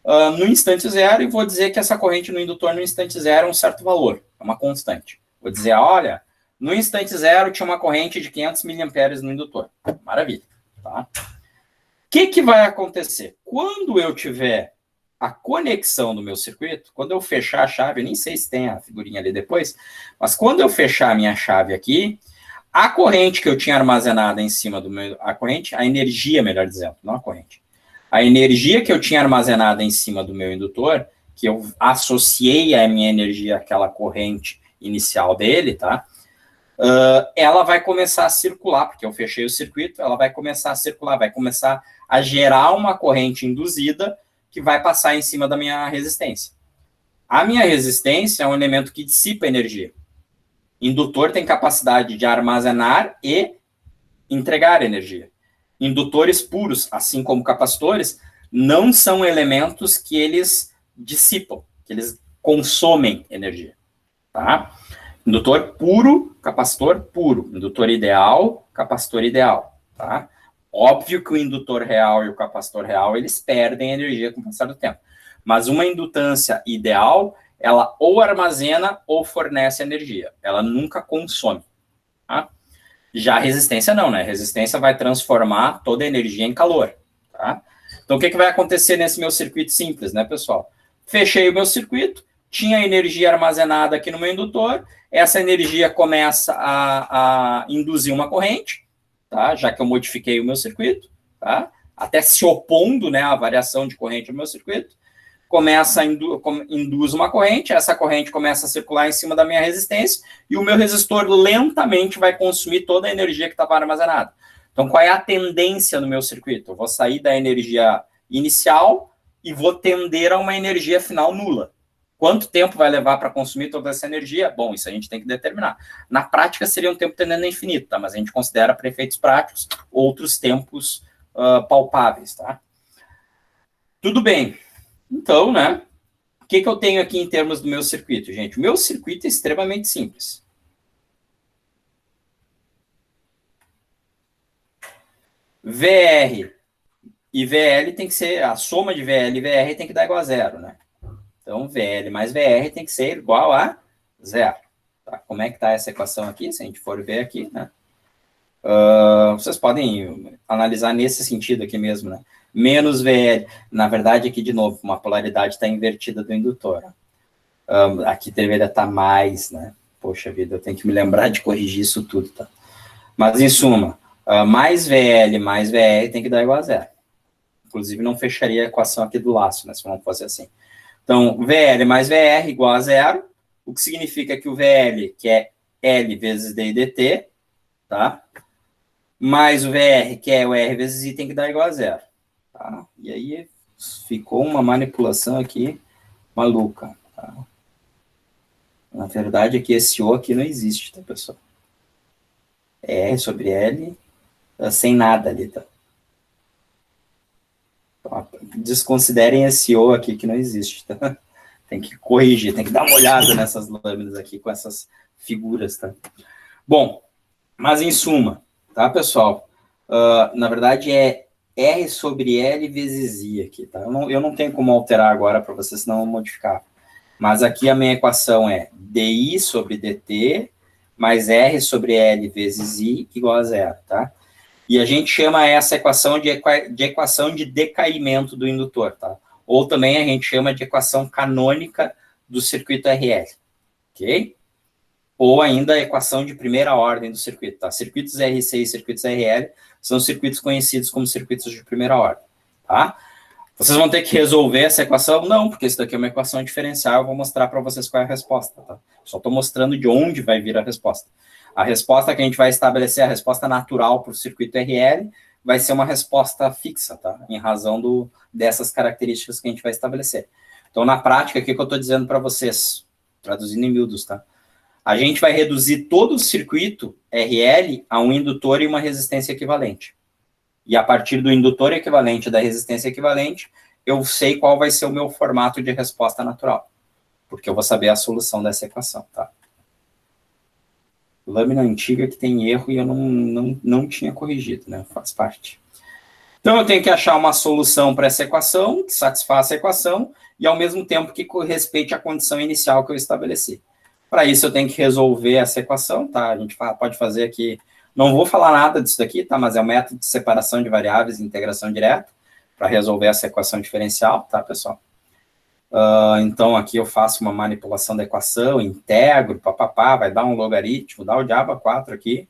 no instante zero, e vou dizer que essa corrente no indutor no instante zero é um certo valor, é uma constante. Vou dizer, olha, no instante zero tinha uma corrente de 500 miliamperes no indutor. Maravilha, tá? O que vai acontecer? Quando eu tiver a conexão do meu circuito, quando eu fechar a chave, nem sei se tem a figurinha ali depois, mas quando eu fechar a minha chave aqui, a corrente que eu tinha armazenada em cima do meu... a energia, melhor dizendo, não a corrente. A energia que eu tinha armazenada em cima do meu indutor, que eu associei a minha energia àquela corrente inicial dele, tá? Ela vai começar a circular, porque eu fechei o circuito, ela vai começar a circular, vai começar a gerar uma corrente induzida que vai passar em cima da minha resistência. A minha resistência é um elemento que dissipa energia. Indutor tem capacidade de armazenar e entregar energia. Indutores puros, assim como capacitores, não são elementos que eles dissipam, que eles consomem energia, tá? Indutor puro, capacitor puro. Indutor ideal, capacitor ideal, tá? Óbvio que o indutor real e o capacitor real, eles perdem energia com o passar do tempo. Mas uma indutância ideal, ela ou armazena ou fornece energia. Ela nunca consome, tá? Já a resistência não, né? A resistência vai transformar toda a energia em calor, tá? Então, o que vai acontecer nesse meu circuito simples, né, pessoal? Fechei o meu circuito, tinha energia armazenada aqui no meu indutor, essa energia começa a induzir uma corrente, tá? Já que eu modifiquei o meu circuito, tá? Até se opondo, né, à variação de corrente no meu circuito, induz uma corrente, essa corrente começa a circular em cima da minha resistência, e o meu resistor lentamente vai consumir toda a energia que estava armazenada. Então, qual é a tendência no meu circuito? Eu vou sair da energia inicial e vou tender a uma energia final nula. Quanto tempo vai levar para consumir toda essa energia? Bom, isso a gente tem que determinar. Na prática, seria um tempo tendendo a infinito, tá? Mas a gente considera, para efeitos práticos, outros tempos palpáveis, tá? Tudo bem. Então, né? O que eu tenho aqui em termos do meu circuito, gente? O meu circuito é extremamente simples. VR e VL tem que ser... A soma de VL e VR tem que dar igual a zero, né? Então, VL mais VR tem que ser igual a zero. Tá? Como é que está essa equação aqui? Se a gente for ver aqui, né? Vocês podem analisar nesse sentido aqui mesmo, né? Menos VL. Na verdade, aqui, de novo, uma polaridade está invertida do indutor. Aqui deveria estar mais, né? Poxa vida, eu tenho que me lembrar de corrigir isso tudo, tá? Mas, em suma, mais VL mais VR tem que dar igual a zero. Inclusive, não fecharia a equação aqui do laço, né? Se não fosse assim. Então, VL mais VR igual a zero, o que significa que o VL, que é L vezes D e DT, tá? Mais o VR, que é o R vezes I, tem que dar igual a zero. Tá? E aí ficou uma manipulação aqui maluca. Tá? Na verdade, aqui esse O aqui não existe, tá, pessoal? R sobre L, sem nada ali, tá? Então, desconsiderem esse O aqui que não existe, tá? Tem que corrigir, tem que dar uma olhada nessas lâminas aqui com essas figuras, tá? Bom, mas em suma, tá, pessoal? Na verdade é R sobre L vezes I aqui, tá? Eu não tenho como alterar agora para vocês, senão eu vou modificar. Mas aqui a minha equação é DI sobre DT mais R sobre L vezes I igual a zero, tá? E a gente chama essa equação de equação de decaimento do indutor, tá? Ou também a gente chama de equação canônica do circuito RL, ok? Ou ainda a equação de primeira ordem do circuito, tá? Circuitos RC e circuitos RL são circuitos conhecidos como circuitos de primeira ordem, tá? Vocês vão ter que resolver essa equação? Não, porque isso daqui é uma equação diferencial, eu vou mostrar para vocês qual é a resposta, tá? Só estou mostrando de onde vai vir a resposta. A resposta que a gente vai estabelecer, a resposta natural para o circuito RL, vai ser uma resposta fixa, tá? Em razão dessas características que a gente vai estabelecer. Então, na prática, o que eu estou dizendo para vocês? Traduzindo em miúdos, tá? A gente vai reduzir todo o circuito RL a um indutor e uma resistência equivalente. E a partir do indutor equivalente e da resistência equivalente, eu sei qual vai ser o meu formato de resposta natural. Porque eu vou saber a solução dessa equação, tá? Lâmina antiga que tem erro e eu não tinha corrigido, né? Faz parte. Então, eu tenho que achar uma solução para essa equação, que satisfaça a equação, e ao mesmo tempo que respeite a condição inicial que eu estabeleci. Para isso, eu tenho que resolver essa equação, tá? A gente pode fazer aqui... Não vou falar nada disso daqui, tá? Mas é o método de separação de variáveis e integração direta para resolver essa equação diferencial, tá, pessoal? Então, aqui eu faço uma manipulação da equação, integro, papapá, vai dar um logaritmo, dá o diabo a 4 aqui.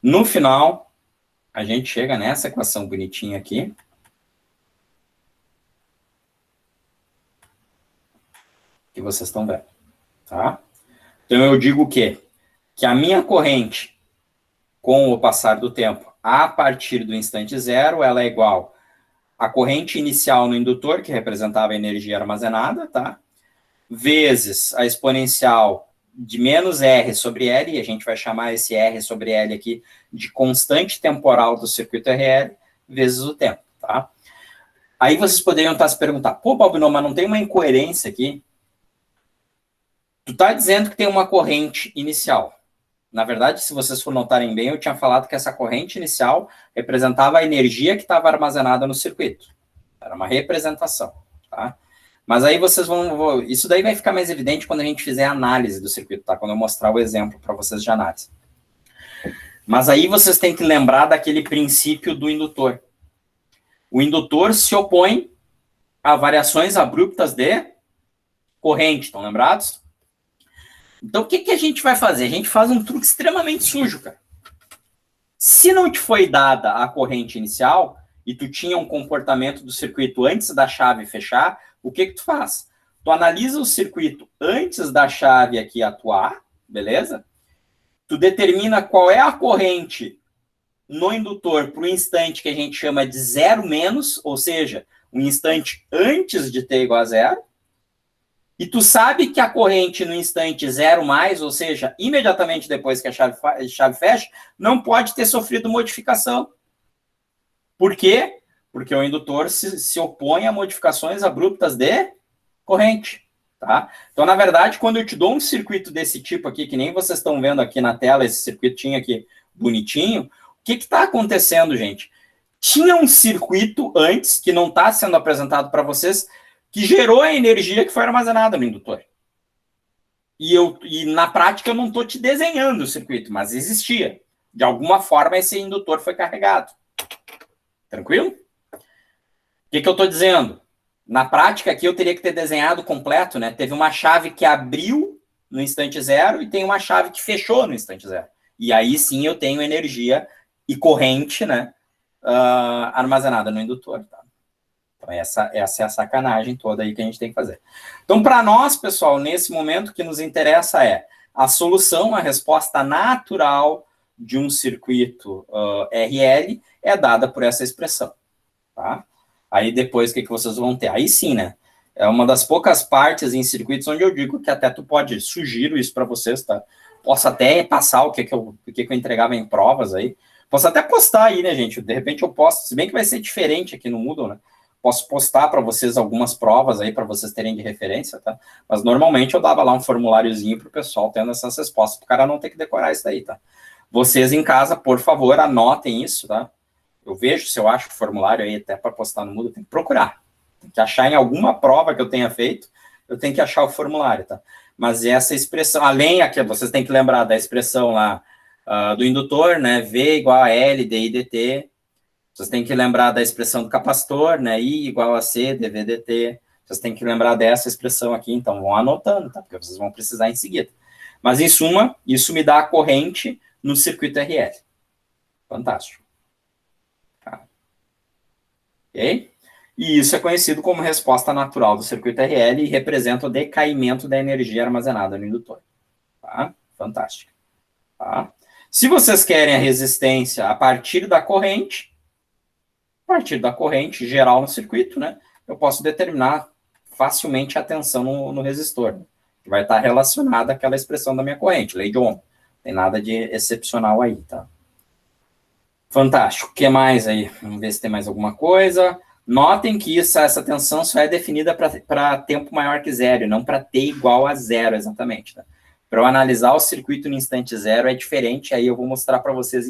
No final, a gente chega nessa equação bonitinha aqui. Que vocês estão vendo, tá? Então, eu digo o quê? Que a minha corrente, com o passar do tempo, a partir do instante zero, ela é igual à corrente inicial no indutor, que representava a energia armazenada, tá? Vezes a exponencial de menos R sobre L, e a gente vai chamar esse R sobre L aqui de constante temporal do circuito RL, vezes o tempo, tá? Aí vocês poderiam estar se perguntando, pô, Balbino, mas não tem uma incoerência aqui? Tu tá dizendo que tem uma corrente inicial. Na verdade, se vocês for notarem bem, eu tinha falado que essa corrente inicial representava a energia que estava armazenada no circuito. Era uma representação, tá? Mas aí vocês vão... Isso daí vai ficar mais evidente quando a gente fizer a análise do circuito, tá? Quando eu mostrar o exemplo para vocês de análise. Mas aí vocês têm que lembrar daquele princípio do indutor. O indutor se opõe a variações abruptas de corrente, estão lembrados? Então, o que a gente vai fazer? A gente faz um truque extremamente sujo, cara. Se não te foi dada a corrente inicial e tu tinha um comportamento do circuito antes da chave fechar, o que tu faz? Tu analisa o circuito antes da chave aqui atuar, beleza? Tu determina qual é a corrente no indutor para o instante que a gente chama de zero menos, ou seja, um instante antes de t igual a zero. E tu sabe que a corrente no instante zero mais, ou seja, imediatamente depois que a chave fecha, não pode ter sofrido modificação. Por quê? Porque o indutor se opõe a modificações abruptas de corrente. Tá? Então, na verdade, quando eu te dou um circuito desse tipo aqui, que nem vocês estão vendo aqui na tela, esse circuitinho aqui bonitinho, o que está acontecendo, gente? Tinha um circuito antes, que não está sendo apresentado para vocês, que gerou a energia que foi armazenada no indutor. E na prática eu não estou te desenhando o circuito, mas existia. De alguma forma esse indutor foi carregado. Tranquilo? O que eu estou dizendo? Na prática aqui eu teria que ter desenhado completo, né? Teve uma chave que abriu no instante zero e tem uma chave que fechou no instante zero. E aí sim eu tenho energia e corrente, né? Armazenada no indutor, tá? Então, essa é a sacanagem toda aí que a gente tem que fazer. Então, para nós, pessoal, nesse momento, o que nos interessa é a solução, a resposta natural de um circuito RL é dada por essa expressão, tá? Aí depois, o que vocês vão ter? Aí sim, né? É uma das poucas partes em circuitos onde eu digo que até tu pode, sugiro isso para vocês, tá? Posso até passar o que eu entregava em provas aí. Posso até postar aí, né, gente? De repente eu posto, se bem que vai ser diferente aqui no Moodle, né? Posso postar para vocês algumas provas aí, para vocês terem de referência, tá? Mas normalmente eu dava lá um formuláriozinho para o pessoal tendo essas respostas, para o cara não ter que decorar isso daí, tá? Vocês em casa, por favor, anotem isso, tá? Eu vejo se eu acho o formulário aí até para postar no Moodle, tem que procurar. Tem que achar em alguma prova que eu tenha feito, eu tenho que achar o formulário, tá? Mas essa expressão, além aqui, vocês têm que lembrar da expressão lá do indutor, né? V igual a L, DI, DT. Vocês têm que lembrar da expressão do capacitor, né? I igual a C, dV, dt. Vocês têm que lembrar dessa expressão aqui, então vão anotando, tá? Porque vocês vão precisar em seguida. Mas, em suma, isso me dá a corrente no circuito RL. Fantástico. Tá. Ok? E isso é conhecido como resposta natural do circuito RL e representa o decaimento da energia armazenada no indutor. Tá? Fantástico. Tá? Se vocês querem a resistência a partir da corrente geral no circuito, né, eu posso determinar facilmente a tensão no resistor, né, que vai estar relacionada àquela expressão da minha corrente, lei de Ohm. Não tem nada de excepcional aí, tá? Fantástico. O que mais aí? Vamos ver se tem mais alguma coisa. Notem que essa tensão só é definida para tempo maior que zero, e não para t igual a zero, exatamente. Tá? Para eu analisar o circuito no instante zero é diferente, aí eu vou mostrar para vocês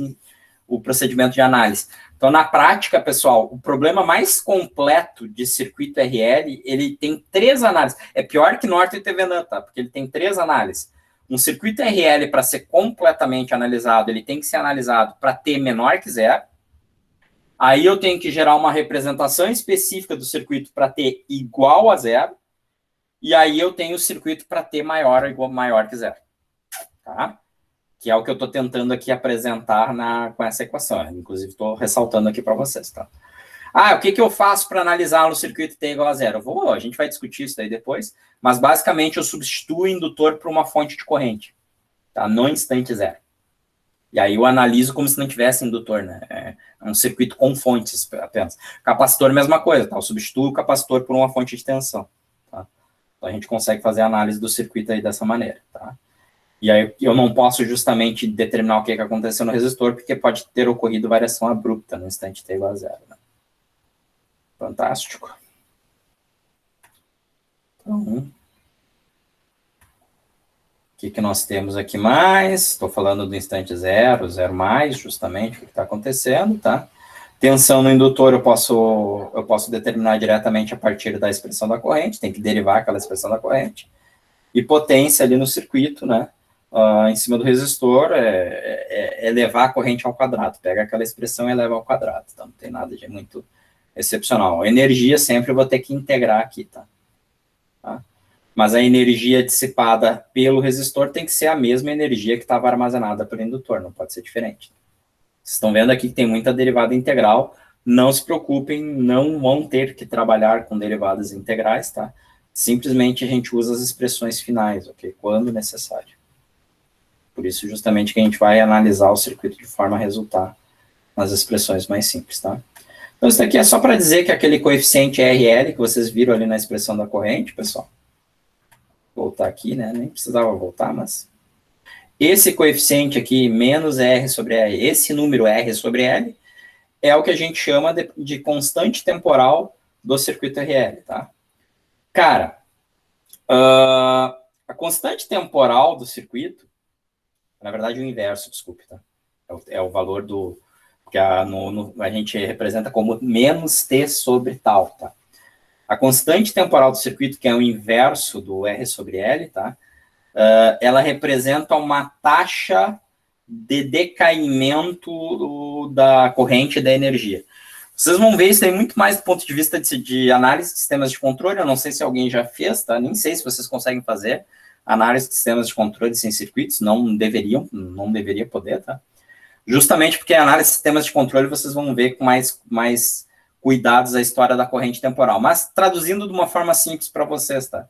o procedimento de análise. Então, na prática, pessoal, o problema mais completo de circuito RL, ele tem 3 análises. É pior que Norton e Thevenin, tá? Porque ele tem 3 análises. Um circuito RL, para ser completamente analisado, ele tem que ser analisado para t menor que zero. Aí eu tenho que gerar uma representação específica do circuito para t igual a zero. E aí eu tenho o circuito para t maior ou igual maior que zero. Tá? Que é o que eu estou tentando aqui apresentar com essa equação. Inclusive, estou ressaltando aqui para vocês. Tá? O que eu faço para analisar o circuito T igual a zero? A gente vai discutir isso daí depois, mas basicamente eu substituo o indutor por uma fonte de corrente, tá? No instante zero. E aí eu analiso como se não tivesse indutor, né? É um circuito com fontes apenas. Capacitor, mesma coisa, tá? Eu substituo o capacitor por uma fonte de tensão, tá? Então a gente consegue fazer a análise do circuito aí dessa maneira, tá? E aí eu não posso justamente determinar o que aconteceu no resistor, porque pode ter ocorrido variação abrupta no instante t igual a zero, né? Fantástico. Então, o que nós temos aqui mais? Estou falando do instante zero, zero mais, justamente, o que está acontecendo, tá? Tensão no indutor eu posso determinar diretamente a partir da expressão da corrente, tem que derivar aquela expressão da corrente. E potência ali no circuito, né? Em cima do resistor é levar a corrente ao quadrado. Pega aquela expressão e leva ao quadrado. Então, não tem nada de muito excepcional. A energia sempre eu vou ter que integrar aqui, tá? Mas a energia dissipada pelo resistor tem que ser a mesma energia que estava armazenada pelo indutor, não pode ser diferente. Vocês estão vendo aqui que tem muita derivada integral. Não se preocupem, não vão ter que trabalhar com derivadas integrais, tá? Simplesmente a gente usa as expressões finais, ok? Quando necessário. Por isso, justamente, que a gente vai analisar o circuito de forma a resultar nas expressões mais simples, tá? Então, isso daqui é só para dizer que aquele coeficiente RL que vocês viram ali na expressão da corrente, pessoal. Vou voltar aqui, né? Nem precisava voltar, mas... Esse coeficiente aqui, menos R sobre R, esse número R sobre L, é o que a gente chama de constante temporal do circuito RL, tá? Cara, a constante temporal do circuito, na verdade, o inverso, desculpe, tá? É o valor do... que a gente representa como menos T sobre tal, tá? A constante temporal do circuito, que é o inverso do R sobre L, tá? Ela representa uma taxa de decaimento da corrente da energia. Vocês vão ver isso aí muito mais do ponto de vista de análise de sistemas de controle. Eu não sei se alguém já fez, tá? Nem sei se vocês conseguem fazer análise de sistemas de controle sem circuitos. Não deveria poder, tá? Justamente porque a análise de sistemas de controle vocês vão ver com mais cuidados à história da corrente temporal. Mas traduzindo de uma forma simples para vocês, tá?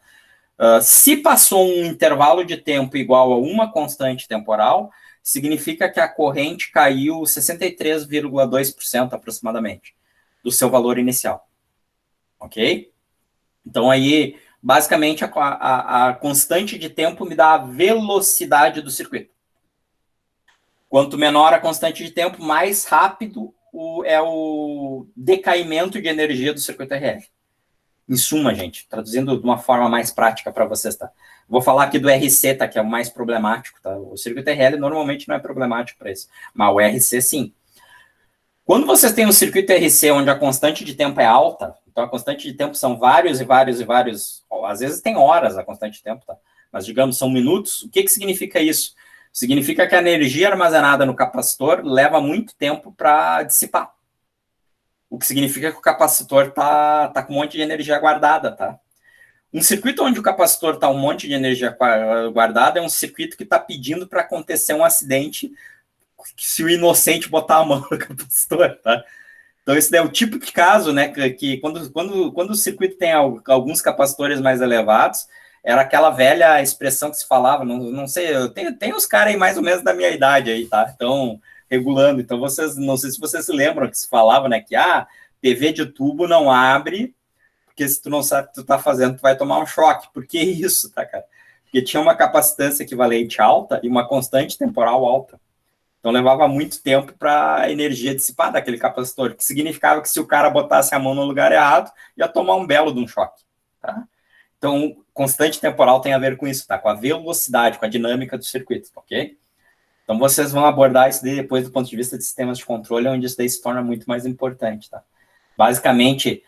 Se passou um intervalo de tempo igual a uma constante temporal, significa que a corrente caiu 63,2% aproximadamente do seu valor inicial. Ok? Então, aí, basicamente, a constante de tempo me dá a velocidade do circuito. Quanto menor a constante de tempo, mais rápido é o decaimento de energia do circuito RL. Em suma, gente, traduzindo de uma forma mais prática para vocês, tá? Vou falar aqui do RC, tá? Que é o mais problemático, tá? O circuito RL normalmente não é problemático para isso, mas o RC sim. Quando vocês têm um circuito RC onde a constante de tempo é alta, então a constante de tempo são vários, às vezes tem horas a constante de tempo, tá? Mas digamos, são minutos, o que significa isso? Significa que a energia armazenada no capacitor leva muito tempo para dissipar. O que significa que o capacitor tá com um monte de energia guardada, tá? Um circuito onde o capacitor está um monte de energia guardada é um circuito que está pedindo para acontecer um acidente se o inocente botar a mão no capacitor, tá? Então, esse é o tipo de caso, né, que quando o circuito tem alguns capacitores mais elevados, era aquela velha expressão que se falava, não sei, tem os caras aí mais ou menos da minha idade aí, tá? Então, regulando. Então, não sei se vocês se lembram que se falava, né, que TV de tubo não abre, porque se tu não sabe o que tu tá fazendo, tu vai tomar um choque. Por que isso, tá, cara? Porque tinha uma capacitância equivalente alta e uma constante temporal alta. Então, levava muito tempo para a energia dissipar daquele capacitor, que significava que se o cara botasse a mão no lugar errado, ia tomar um belo de um choque, tá? Então, constante temporal tem a ver com isso, tá? Com a velocidade, com a dinâmica do circuito, ok? Então, vocês vão abordar isso daí depois do ponto de vista de sistemas de controle, onde isso daí se torna muito mais importante, tá? Basicamente,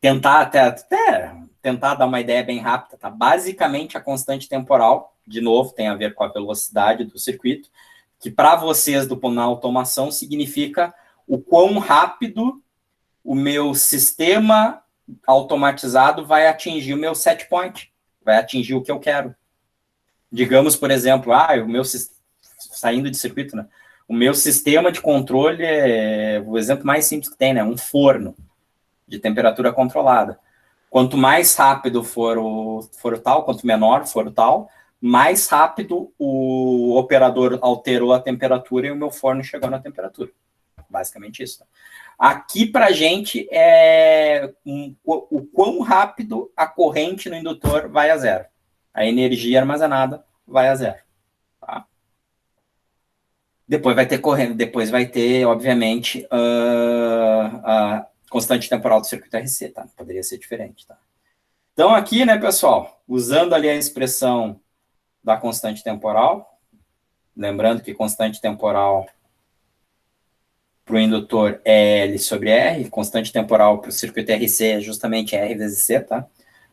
tentar dar uma ideia bem rápida, tá? Basicamente, a constante temporal, de novo, tem a ver com a velocidade do circuito, que para vocês, na automação, significa o quão rápido o meu sistema automatizado vai atingir o meu set point, vai atingir o que eu quero. Digamos, por exemplo, o meu saindo de circuito, né? O meu sistema de controle é o exemplo mais simples que tem, né? Um forno de temperatura controlada. Quanto mais rápido for o tal, quanto menor for o tal, mais rápido o operador alterou a temperatura e o meu forno chegou na temperatura. Basicamente isso. Tá? Aqui, para a gente, é o quão rápido a corrente no indutor vai a zero. A energia armazenada vai a zero. Tá? Depois vai ter, obviamente, a constante temporal do circuito RC, tá? Poderia ser diferente, tá? Então, aqui, né, pessoal, usando ali a expressão da constante temporal, lembrando que constante temporal para o indutor é L sobre R, constante temporal para o circuito RC é justamente R vezes C, tá?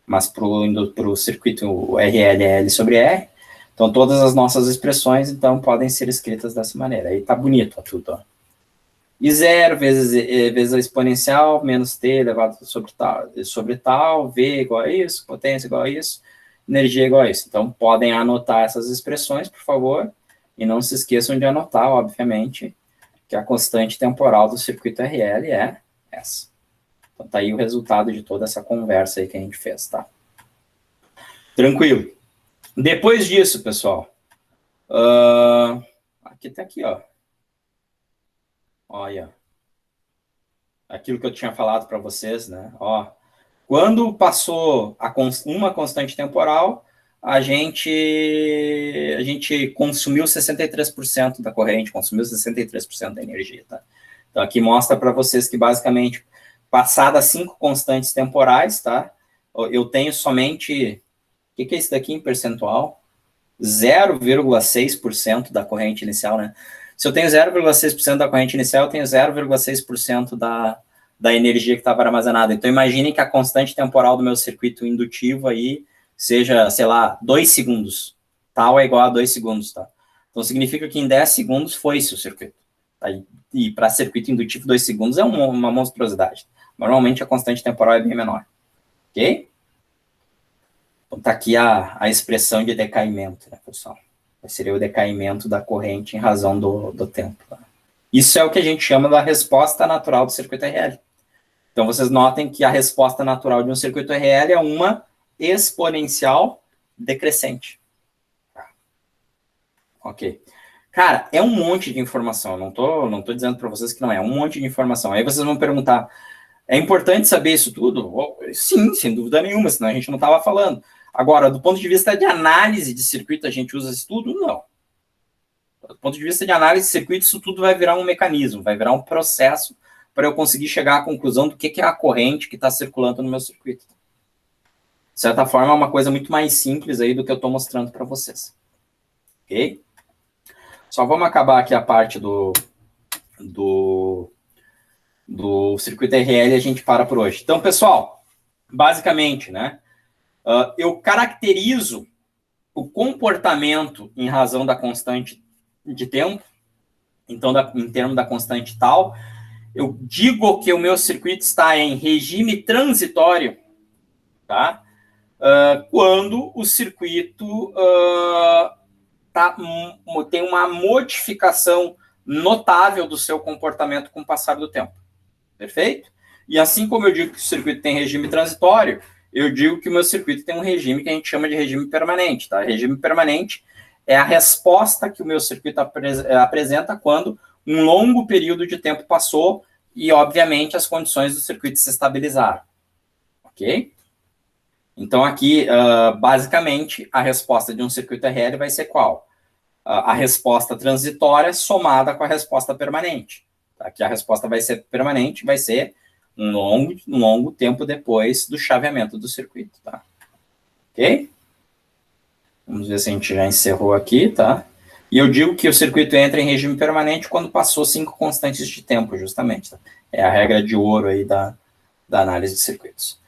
Mas para o circuito RL é L sobre R. Então, todas as nossas expressões, então, podem ser escritas dessa maneira. Aí tá bonito ó, tudo, ó. I zero vezes a exponencial, menos T elevado sobre tal, V igual a isso, potência igual a isso, energia igual a isso. Então, podem anotar essas expressões, por favor, e não se esqueçam de anotar, obviamente, que a constante temporal do circuito RL é essa. Então, tá aí o resultado de toda essa conversa aí que a gente fez, tá? Tranquilo. Depois disso, pessoal, aqui tá aqui, ó. Olha, aquilo que eu tinha falado para vocês, né? Ó, quando passou uma constante temporal, a gente consumiu 63% da corrente, consumiu 63% da energia, tá? Então, aqui mostra para vocês que, basicamente, passadas 5 constantes temporais, tá? Eu tenho somente... O que é isso daqui em percentual? 0,6% da corrente inicial, né? Se eu tenho 0,6% da corrente inicial, eu tenho 0,6% da energia que estava armazenada. Então, imagine que a constante temporal do meu circuito indutivo aí seja, sei lá, 2 segundos. Tal é igual a 2 segundos, tá? Então, significa que em 10 segundos foi-se o circuito. Tá? E para circuito indutivo, 2 segundos é uma monstruosidade. Normalmente, a constante temporal é bem menor. Ok? Então, está aqui a expressão de decaimento, né, pessoal? Seria o decaimento da corrente em razão do tempo. Tá? Isso é o que a gente chama da resposta natural do circuito RL. Então, vocês notem que a resposta natural de um circuito RL é uma exponencial decrescente. Ok. Cara, é um monte de informação. Eu não tô dizendo para vocês que não é. Um monte de informação. Aí vocês vão perguntar, é importante saber isso tudo? Sim, sem dúvida nenhuma, senão a gente não estava falando. Agora, do ponto de vista de análise de circuito, a gente usa isso tudo? Não. Do ponto de vista de análise de circuito, isso tudo vai virar um mecanismo, vai virar um processo para eu conseguir chegar à conclusão do que é a corrente que está circulando no meu circuito. De certa forma, é uma coisa muito mais simples aí do que eu estou mostrando para vocês. Ok? Só vamos acabar aqui a parte do circuito RL e a gente para por hoje. Então, pessoal, basicamente, né, eu caracterizo o comportamento em razão da constante de tempo, então, em termos da constante tal, eu digo que o meu circuito está em regime transitório, tá? Quando o circuito tem uma modificação notável do seu comportamento com o passar do tempo. Perfeito? E assim como eu digo que o circuito tem regime transitório, eu digo que o meu circuito tem um regime que a gente chama de regime permanente. Tá? Regime permanente é a resposta que o meu circuito apresenta quando um longo período de tempo passou e, obviamente, as condições do circuito se estabilizaram. Ok? Então, aqui, basicamente, a resposta de um circuito RL vai ser qual? A resposta transitória somada com a resposta permanente. Aqui a resposta vai ser permanente, vai ser um longo tempo depois do chaveamento do circuito, tá? Ok? Vamos ver se a gente já encerrou aqui, tá? E eu digo que o circuito entra em regime permanente quando passou 5 constantes de tempo, justamente. Tá? É a regra de ouro aí da análise de circuitos.